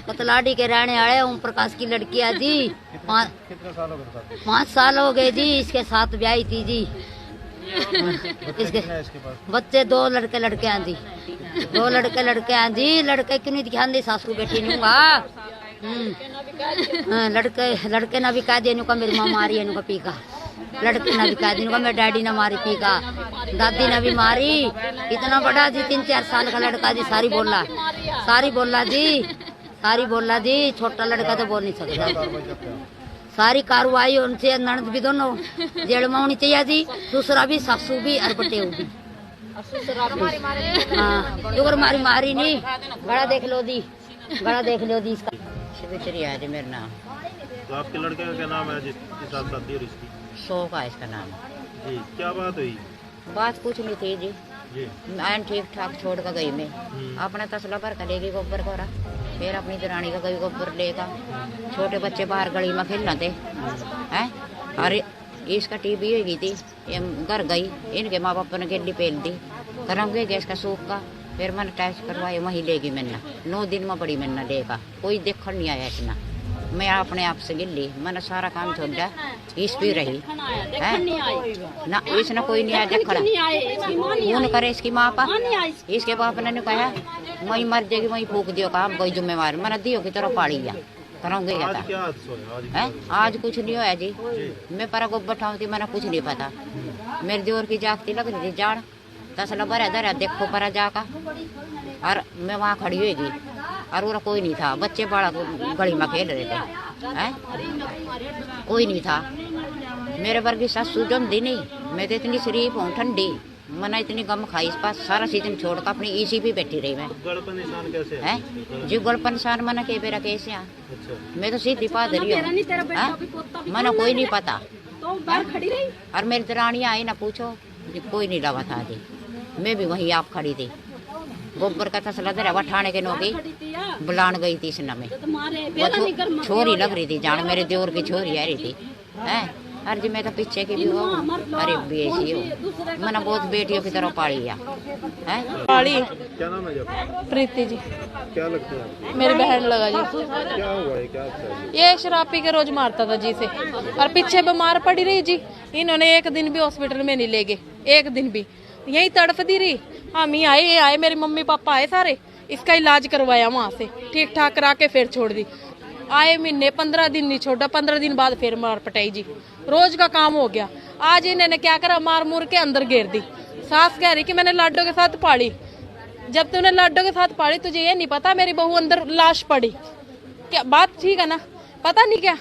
कतलाड़ी के रहने वाले ओम प्रकाश की लड़की है जी। 5 साल हो गए जी इसके साथ ब्याही थी जी। इसके बच्चे 2 लड़के हैं जी। 2 लड़के हैं जी। लड़के क्यों नहीं ध्यान दी सासू बेटी नूंगा। लड़के ना भी कह दिया नुका मेरी माँ मारी है नुका पी का। लड़के ना भी कह दी नुका मेरे डैडी ने मारी पी का। दादी ने भी मारी। इतना बड़ा जी 3-4 साल का लड़का जी सारी बोला जी। छोटा लड़का तो बोल नहीं सकता। सारी कार्रवाई उनसे ननद भी दोनों जेल में होनी चाहिए जी। दूसरा भी सासू भी और बटेऊ भी। हाँ मारी नहीं। गड़ा देख लो दी इसका। शिवचरी है जी मेरा नाम। तो आपके लड़के का क्या नाम है जिसके साथ शादी है इसकी? शोक है इसका नाम जी। क्या बात हुई? बात कुछ नहीं थी जी। मैं ठीक ठाक छोड़ कर गई। मैं अपना तसला भर कर लेगी गोबर कोरा। फिर अपनी दरानी का गई गोबर लेगा। छोटे बच्चे बाहर गली में खेल रहे थे हैं। अरे इसका टीबी हो गई थी। घर गई इनके माँ बाप ने गेली पेल दी। कराऊंगे गैस का सूख का। फिर मैंने टेस्ट करवाए वहीं लेगी मैंने 9 दिन में बड़ी मैंने लेगा। कोई देखने नहीं आया इतना। मैं अपने आप से गिल्ली मैंने सारा काम छोड़ा। इस भी रही है ना इसने कोई नहीं आया देखना। फोन करे इसकी माँ पा। इसके बाप ने कहा वही मर जाएगी वही फूक दियो काम कोई जिम्मेवार मैंने दियो की तरह पाड़ी गया कराऊंगे क्या। आज कुछ नहीं होया जी। मैं पर गोबर ठाऊंगी मैंने कुछ नहीं पता। मेरे जोर की जागती लग रही थी जाड़ तसला भरा धरा देखो परा जाका। और मैं वहाँ खड़ी हुई और वो कोई नहीं था। बच्चे बड़ा गली में खेल रहे थे हैं। कोई नहीं था। मेरे वर्गी सासू जमदी नहीं। मैं तो इतनी शरीफ हूँ ठंडी। मैंने इतनी गम खाई इस पास सारा सीजन छोड़ कर अपनी इसी भी बैठी रही। मैं है जी गड़पन निशान मैंने के बेरा कैसे। मैं तो सीधी पादरी हूँ। मैंने कोई नहीं पता। तो बाहर खड़ी रही। और मेरी दरानी आई ना पूछो, कोई नहीं लगा था जी, मैं भी वहीं आप खड़ी थी। गोबर का तसला धरा हुआ ठाणे के नौकी बुलान गई थी इस नमे, छोरी लग रही थी जान, मेरे देवर की छोरी आ रही थी है। अरे जी मैं तो पीछे की भी हो, अरे बेसी हो, मैंने बहुत बेटियों की तरह पाली है। पाली क्या नाम है आपका? प्रीति जी, क्या लगता है? मेरी बहन लगा जी। क्या हुआ है, क्या अच्छा है? ये शराब पी के रोज मारता था जी से, और पीछे बीमार पड़ी रही जी। इन्होंने एक दिन भी हॉस्पिटल में नहीं ले गए, एक दिन भी यही तड़फती रही। हम ही आए, ये आए, मेरे मम्मी पापा आए सारे, इसका इलाज करवाया वहां से, ठीक ठाक करा के फिर छोड़ दी। आए महीने 15 दिन नहीं छोड़ा, 15 दिन बाद फिर मार पटाई जी। रोज का काम हो गया। आज इन्होंने क्या करा, मार मुर के अंदर घेर दी। सास कह रही कि मैंने लाडो के साथ पाली। जब तूने लाडो के साथ पाली तुझे ये नहीं पता मेरी बहू अंदर लाश पड़ी क्या? बात ठीक है ना, पता नहीं क्या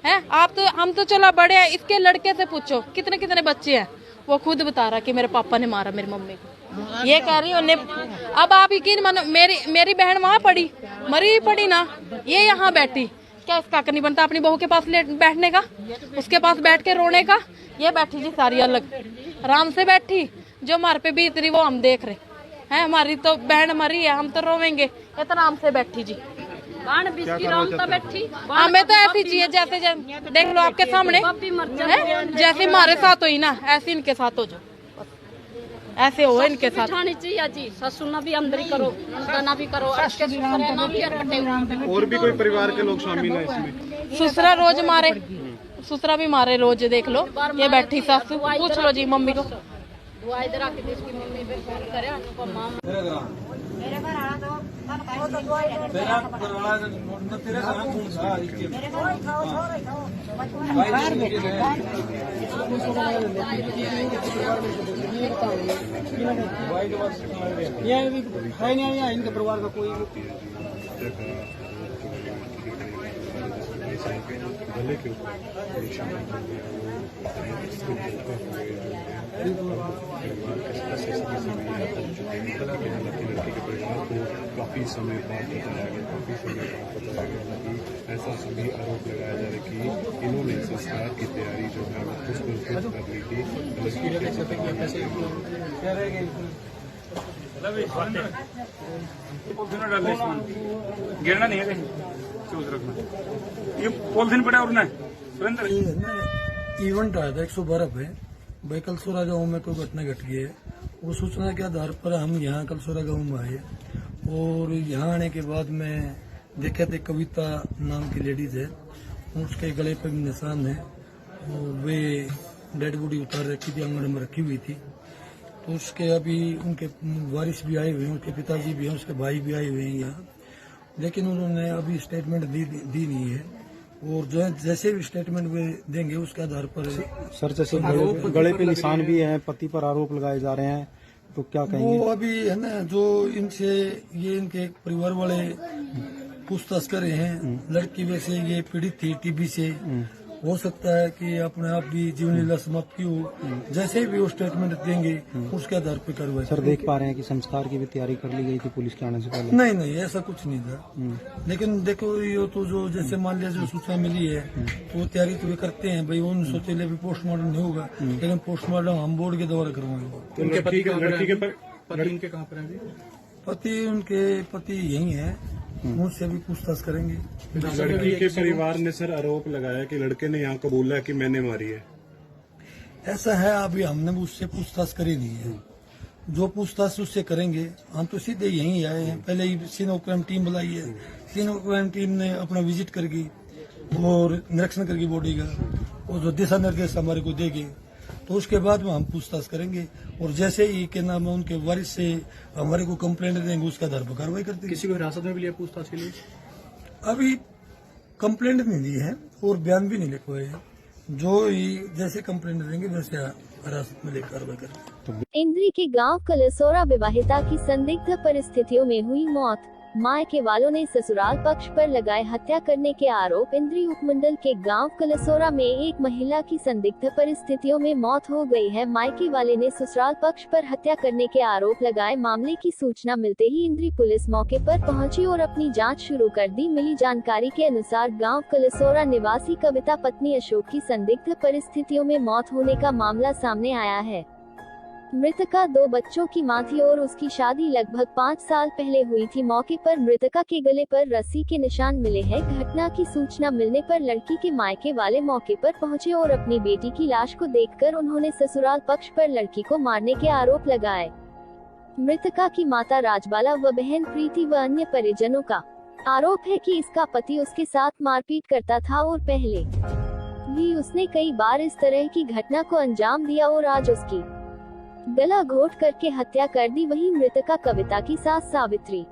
है। आप तो, हम तो चला बड़े हैं, इसके लड़के से पूछो कितने कितने बच्चे हैं, वो खुद बता रहा कि मेरे पापा ने मारा मेरी मम्मी को। ये कह रही उन्हें। अब आप यकीन मानो, मेरी बहन वहां पड़ी, मरी पड़ी ना, ये यहाँ बैठी, क्या इसका हक नहीं बनता अपनी बहू के पास बैठने का, उसके पास बैठ के रोने का? ये बैठी जी सारी अलग आराम से बैठी, जो हमारे पे बीत रही वो हम देख रहे हैं। हमारी तो बहन मरी है, हम तो रोवेंगे, इतना आराम से बैठी जी। बैठी हमें तो ऐसी चाहिए जैसे देख लो आपके सामने है, जैसे हमारे साथ हुई ना ऐसे इनके साथ हो जाओ, ऐसे हो इनके साथ। चाहिए जी, ससुर ना भी अंदर ही करो, ना भी करो, और भी कोई परिवार के लोग शामिल हैं इसमें? ससुरा रोज मारे, ससुरा भी मारे रोज, देख लो ये बैठी सासू, पूछ लो जी मम्मी को। दुआ इधर आके तो इसकी मम्मी पे फोन करे, तो मां मेरे घर आना तो इनके परिवार का कोई गले के ऊपर लड़की के परिवार को काफी समय बाद बताया गया कि ऐसा सभी आरोप लगाया जा रहा है कि इन्होंने संस्कार की तैयारी जो है वो खुद कर ली थी। गिरना नहीं है कहीं, सोच रखना। ये पॉलिथीन पड़ा और ना सुरेंद्र इवेंट आया था 112 पे भाई, कलसोरा गाँव में कोई घटना घट गई है। वो सूचना के आधार पर हम यहाँ कलसोरा गाँव में आए, और यहाँ आने के बाद मैं देखा थे कविता नाम की लेडीज है, उसके गले पे भी निशान है, और वे डेड बॉडी उतार रखी थी, आंगन में रखी हुई थी। तो उसके अभी उनके वारिस भी आए हुए हैं, उनके पिताजी भी हैं, उसके भाई भी आए हुए हैं यहाँ, लेकिन उन्होंने अभी स्टेटमेंट दी नहीं है, और जो जैसे भी स्टेटमेंट वे देंगे उसके आधार पर। सर जैसे गले पे निशान भी हैं, पति पर आरोप लगाए जा रहे हैं, तो क्या कहेंगे? वो अभी है ना, जो इनसे ये इनके परिवार वाले पूछताछ कर रहे हैं। लड़की वैसे ये पीड़ित थी टीबी से, हो सकता है कि अपने आप भी जीवन लीला समाप्त की हो। जैसे भी वो स्टेटमेंट देंगे उसके आधार पर कार्रवाई। सर देख पा रहे हैं कि संस्कार की भी तैयारी कर ली गई थी पुलिस के आने से पहले? नहीं नहीं, ऐसा कुछ नहीं था, लेकिन देखो ये तो जो जैसे मान लिया जो सूचना मिली है वो तैयारी तो वे करते हैं भाई, उन सोचे भी पोस्टमार्टम नहीं होगा, लेकिन पोस्टमार्टम हम बोर्ड के द्वारा करवाएंगे। उनके पति यही है, उनसे भी पूछताछ करेंगे। लड़की के परिवार ने सर आरोप लगाया कि लड़के ने यहाँ कबूला कि मैंने मारी है। ऐसा है, अभी हमने उससे पूछताछ करी नहीं है, जो पूछताछ उससे करेंगे। हम तो सीधे यहीं आए हैं, पहले ही सीनो क्राइम टीम बुलाई है, सीनो क्राइम टीम ने अपना विजिट करके और निरीक्षण करके बॉडी का, और जो दिशा निर्देश हमारे को देंगे तो उसके बाद में हम पूछताछ करेंगे, और जैसे ही के नाम उनके वारिस से हमारे को कंप्लेंट देंगे उसका आधार पर कार्रवाई करते हैं। किसी को हिरासत में भी लिया पूछताछ के लिए? अभी कंप्लेंट नहीं दी है और बयान भी नहीं लिखवाए हैं, जो ही जैसे कंप्लेंट देंगे वैसे हिरासत में लेकर कार्रवाई करेंगे। इंद्री के गांव कलसोरा विवाहिता की संदिग्ध परिस्थितियों में हुई मौत। मायके वालों ने ससुराल पक्ष पर लगाए हत्या करने के आरोप। इंद्री उपमंडल के गांव कलसोरा में एक महिला की संदिग्ध परिस्थितियों में मौत हो गई है। मायके वाले ने ससुराल पक्ष पर हत्या करने के आरोप लगाए। मामले की सूचना मिलते ही इंद्री पुलिस मौके पर पहुंची और अपनी जांच शुरू कर दी। मिली जानकारी के अनुसार गाँव कलसोरा निवासी कविता पत्नी अशोक की संदिग्ध परिस्थितियों में मौत होने का मामला सामने आया है। मृतका 2 बच्चों की मां थी और उसकी शादी लगभग 5 साल पहले हुई थी। मौके पर मृतका के गले पर रस्सी के निशान मिले हैं। घटना की सूचना मिलने पर लड़की के मायके वाले मौके पर पहुंचे और अपनी बेटी की लाश को देखकर उन्होंने ससुराल पक्ष पर लड़की को मारने के आरोप लगाए। मृतका की माता राजबाला व बहन प्रीति व अन्य परिजनों का आरोप है कि इसका पति उसके साथ मारपीट करता था और पहले भी उसने कई बार इस तरह की घटना को अंजाम दिया और आज उसकी गला घोट करके हत्या कर दी। वहीं मृतका कविता की सास सावित्री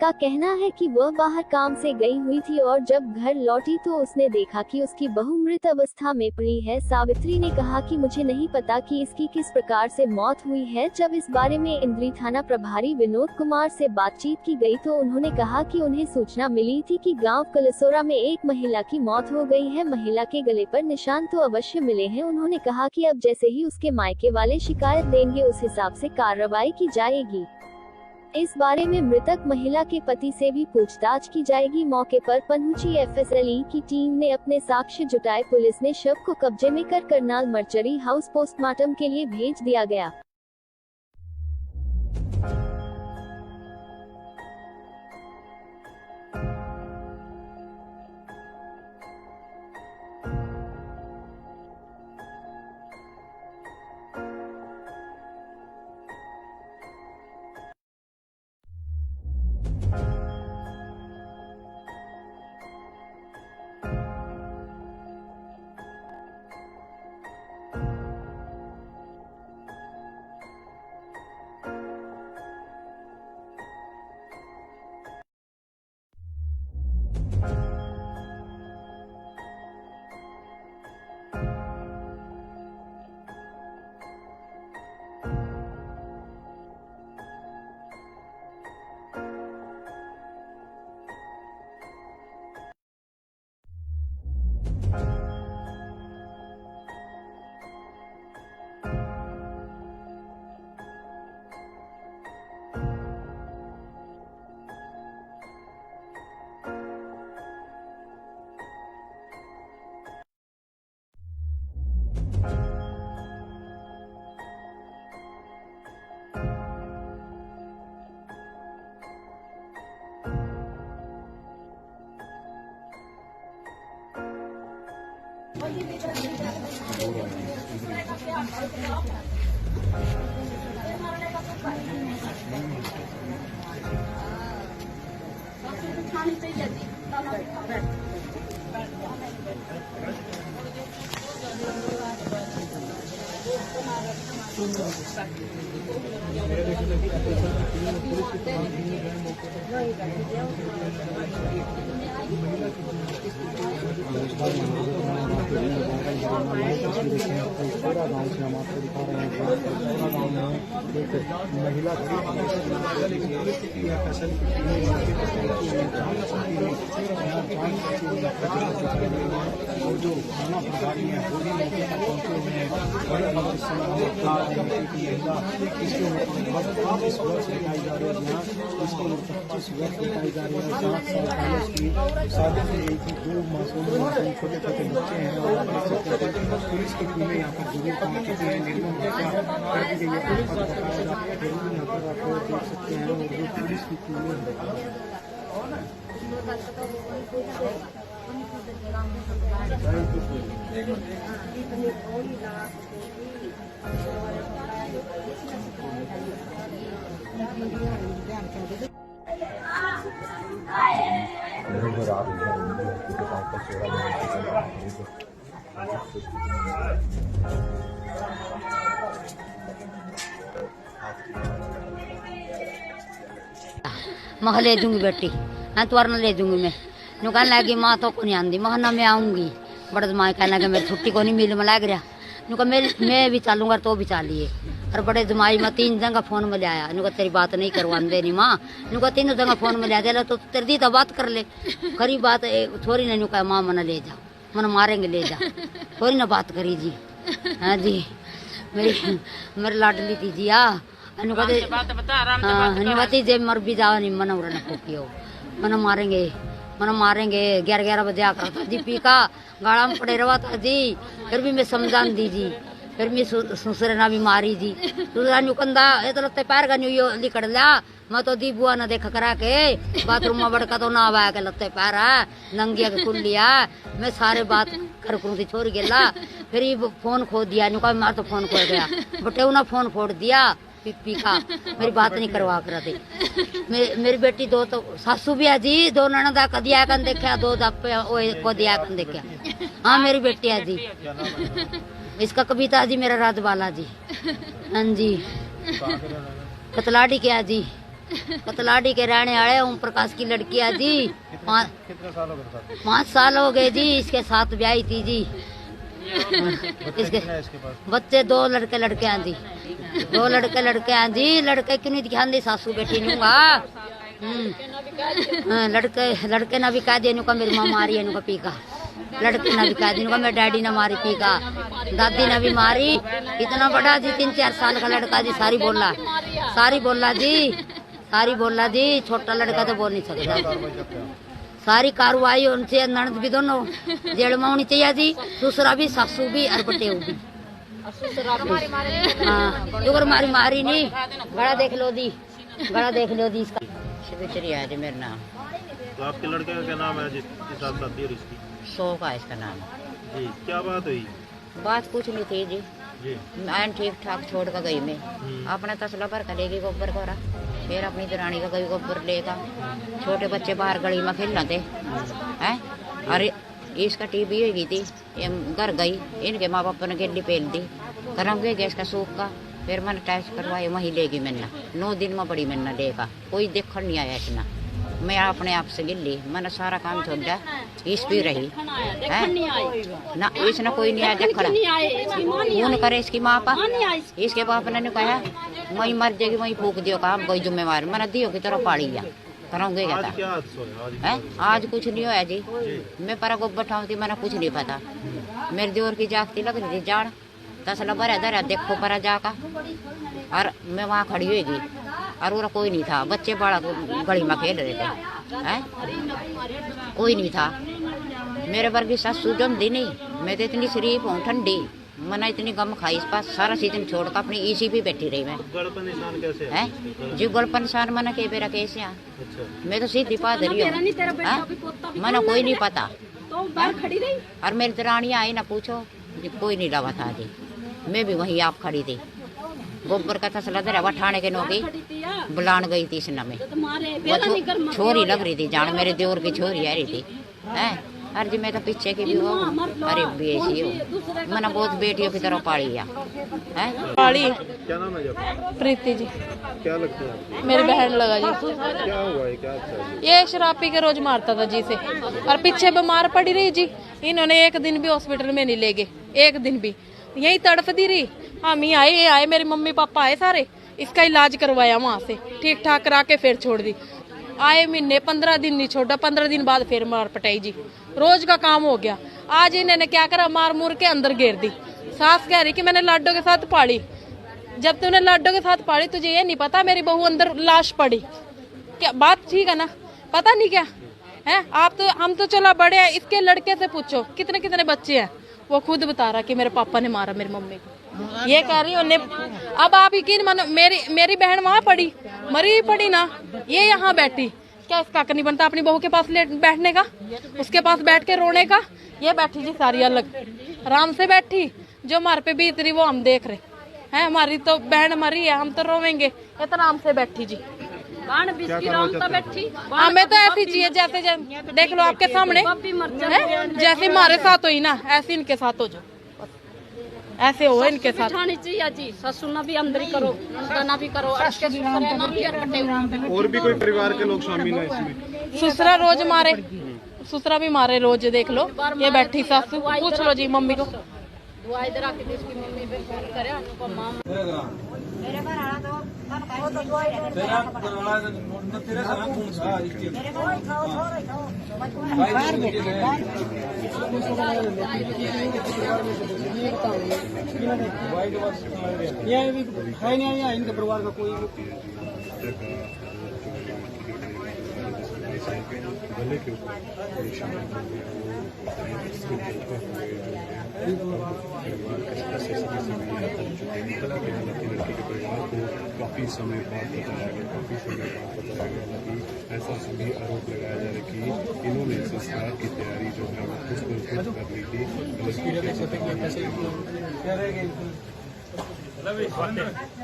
का कहना है कि वह बाहर काम से गई हुई थी और जब घर लौटी तो उसने देखा कि उसकी बहू मृत अवस्था में पड़ी है। सावित्री ने कहा कि मुझे नहीं पता कि इसकी किस प्रकार से मौत हुई है। जब इस बारे में इंद्री थाना प्रभारी विनोद कुमार से बातचीत की गई तो उन्होंने कहा कि उन्हें सूचना मिली थी कि गांव कलसोरा में एक महिला की मौत हो गई है। महिला के गले पर निशान तो अवश्य मिले हैं। उन्होंने कहा कि अब जैसे ही उसके मायके वाले शिकायत देंगे उस हिसाब से कार्रवाई की जाएगी। इस बारे में मृतक महिला के पति से भी पूछताछ की जाएगी। मौके पर पहुंची FSLE की टीम ने अपने साक्ष्य जुटाए। पुलिस ने शव को कब्जे में कर करनाल मर्चरी हाउस पोस्टमार्टम के लिए भेज दिया गया। कलसोरा गाँव से हम आपको दिखा रहे हैं। कलसोरा गाँव में एक महिला और जो थाना प्रभारी है वो भी मौके पर पहुंचे हुए हैं। बड़े महिला इसके 25 वर्ष बताई जा रही है। यहाँ इसको 25 वर्ष बताई जा रही है। 7 साल पहले की शादी से एक ही 2 मासूम छोटे छोटे बच्चे हैं और पुलिस की टीमें यहाँ पर जरूर पहुंच चुकी है। निर्मम हत्या कर दी गई है। यहाँ पर आपको देख सकते हैं और जो पुलिस की टीमें मैं ले दूंगी बेटी, हाँ तुअर न ले दूंगी। मैं नु कहने लगी माँ तो को नहीं आंदी। मैं ना मैं आऊंगी। बड़ा माँ कहने लगे मेरी छुट्टी को नहीं मिल में लग रहा। नु कहा मैं भी चलूंगा तो भी चलिए। और बड़े जमाई में 3 जगह फोन में लिया इनको तेरी बात नहीं करवाते नहीं माँ इनको 3 जगह फोन में लिया दे तो तेरी दी तो बात कर ले खरी बात छोरी ने कहा माँ मना ले जा मन मारेंगे ले जा छोरी ने बात करी जी हाँ जी मेरी लाडली थी जी अनुपति जे मर भी जाओ नहीं मन उड़ना फूकियो मन मारेंगे 11 बजे आकर था जी पी का गाड़ा में पड़े रहा था जी फिर भी मैं समझान दी जी फिर मैं सुसरे ना भी मारी जी दूसरा नुकंदा ये तो लत्ते पैर का न्यू लिकड़ लिया मैं तो दी बुआ ना देखा करा के बाथरूम में बड़का तो ना आवा के लत्ते पैर है नंगिया के खुल लिया मैं सारे बात कर करूँ थी छोड़ गेला फिर ये फोन खो दिया नुका मार तो फोन खो गया बटे ना फोन फोड़ दिया पी का मेरी बात नहीं करवा कर दी मेरी बेटी 2 तो सासू भी है जी 2 ननदा कदिया कन देखा 2 दप्पे को दिया कन देखा हाँ मेरी बेटी है जी इसका कविता जी मेरा राजबाला जी हाँ जी कतलाड़ी के है जी कतलाड़ी के रहने वाले ओम प्रकाश की लड़की है जी 5 साल हो गए जी इसके साथ ब्याही थी जी इसके बच्चे 2 लड़के हैं जी 2 लड़के हैं जी लड़के क्यों नहीं ध्यान दी सासू बेटी नूंगा लड़के ना भी कह दिया नुका मेरी माँ मारी है नुका पी का लड़के ना भी कह दी नुका मेरे डैडी ने मारी पी का दादी ने भी मारी इतना बड़ा जी 3-4 साल का लड़का जी सारी बोला जी छोटा लड़का तो बोल नहीं सकता सारी कार्रवाई उनसे ननद भी दोनों जेल में होनी चाहिए जी दूसरा भी सासू भी और बटेऊ भी हाँ मारी नहीं गड़ा देख लो दी इसका है जी मेरा नाम तो आपके लड़के का क्या नाम है जिसके साथ शादी और इसकी शोक है इसका नाम जी क्या बात हुई बात कुछ नहीं थी जी मैं ठीक ठाक छोड़ कर गई मैं अपना तसला भर कर लेगी गोबर को फिर अपनी दरानी का गई गोबर लेगा छोटे बच्चे बाहर गली में खेल रहे हैं अरे इसका टीबी हो गई थी घर गई इनके माँ बाप ने गिल्ली पेल दी कराऊंगे गैस का सूख का फिर मैंने टेस्ट करवाए वहीं लेगी मैंने 9 दिन में बड़ी मैंने लेगा कोई देखने नहीं आया इतना मैं अपने आप से गिल्ली मैंने सारा काम छोड़ा इस भी रही है ना इसने कोई नहीं आया देखना फोन करे इसकी माँ पा इसके बाप ने कहा वही मर जाएगी वही फूक दियो काम कोई जिम्मेवार मैंने दियो की तरह पाड़ी जा कराऊंगे क्या आज कुछ नहीं होया जी मैं पर गोबर ठाऊंगी मैंने कुछ नहीं पता मेरे जोर की जागती लग रही थी जाड़ तसला भरा धरा देखो परा जाका और मैं वहाँ खड़ी हुई और वो कोई नहीं था बच्चे बड़ा गली में खेल रहे थे हैं कोई नहीं था मेरे वर्गी सासू जमदी नहीं मैं तो इतनी शरीफ हूँ ठंडी मैंने इतनी गम खाई इस पास सारा सीजन छोड़ कर अपनी इसी भी बैठी रही मैं है जी गल निशान मैंने के बेरा कैसे मैं तो सीधी पादरी हूँ मैंने कोई नहीं पता और मेरी दरानियाँ आई ना पूछो कोई नहीं लगा था जी मैं भी वहीं आप खड़ी थी गोबर का तसला धरा ठाणे के नौकी बुलान गई थी इस नमे छोरी लग रही थी जान मेरे देवर की छोरी आ रही थी हैं अरे जी मैं तो पीछे की भी हूँ अरे बेसी हूँ मैंने बहुत बेटियों की तरह पाली है पाली क्या नाम है प्रीति जी क्या लगता है मेरी बहन लगा जी क्या हुआ है क्या ये शराब पी के रोज मारता था जी से और पीछे बीमार पड़ी रही जी इन्होंने 1 दिन भी हॉस्पिटल में नहीं ले गए 1 दिन भी यही तड़फ दी रही हम ही आए मेरे मम्मी पापा आए सारे इसका इलाज करवाया वहाँ से ठीक ठाक करा के फिर छोड़ दी आए महीने 15 दिन नहीं छोड़ा 15 दिन बाद फिर मार पटाई जी रोज का काम हो गया आज इन्होंने क्या करा मार मुर के अंदर घेर दी सास कह रही कि मैंने लाडो के साथ पाली जब तूने लाडो के साथ पाली तुझे ये नहीं पता मेरी बहू अंदर लाश पड़ी क्या बात ठीक है ना पता नहीं क्या है आप तो हम तो चला बड़े हैं इसके लड़के से पूछो कितने कितने बच्चे हैं वो खुद बता रहा कि मेरे पापा ने मारा मेरी मम्मी को ये कह रही उन्हें अब आप यकीन मानो मेरी बहन वहाँ पड़ी मरी पड़ी ना ये यहाँ बैठी क्या इसका हक नहीं बनता अपनी बहू के पास बैठने का उसके पास बैठ के रोने का ये बैठी जी सारी अलग आराम से बैठी जो हमारे पे बीत रही वो हम देख रहे हैं हमारी तो बहन मरी है हम तो रोवेंगे इतना आराम से बैठी जी हमें तो ऐसी चाहिए जैसे देख लो आपके सामने जैसे हमारे साथ हुई ना ऐसे इनके साथ हो जाओ ऐसे हो इनके साथ चाहिए जी ससुर भी अंदर ही करो ना भी करो और भी कोई परिवार के लोग शामिल हैं इसमें ससुरा रोज मारे ससुरा भी मारे रोज देख लो ये बैठी सासू पूछ लो जी मम्मी को दुआ इधर आके थी इसकी मम्मी पे फोन करे अनुपमा मेरे घर आना तो वो तो दुआ ही रहने तेरा घर कौन सा मेरे घर खाओ छोड़ खाओ ये भी है नहीं यहाँ इनके परिवार का कोई गले के ऊपर निशान लड़की के परिवार को काफी समय बाद बताया गया कि ऐसा सभी आरोप लगाया जा रहा है कि इन्होंने संस्कार की तैयारी जो है वो खुद कर ली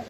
थी।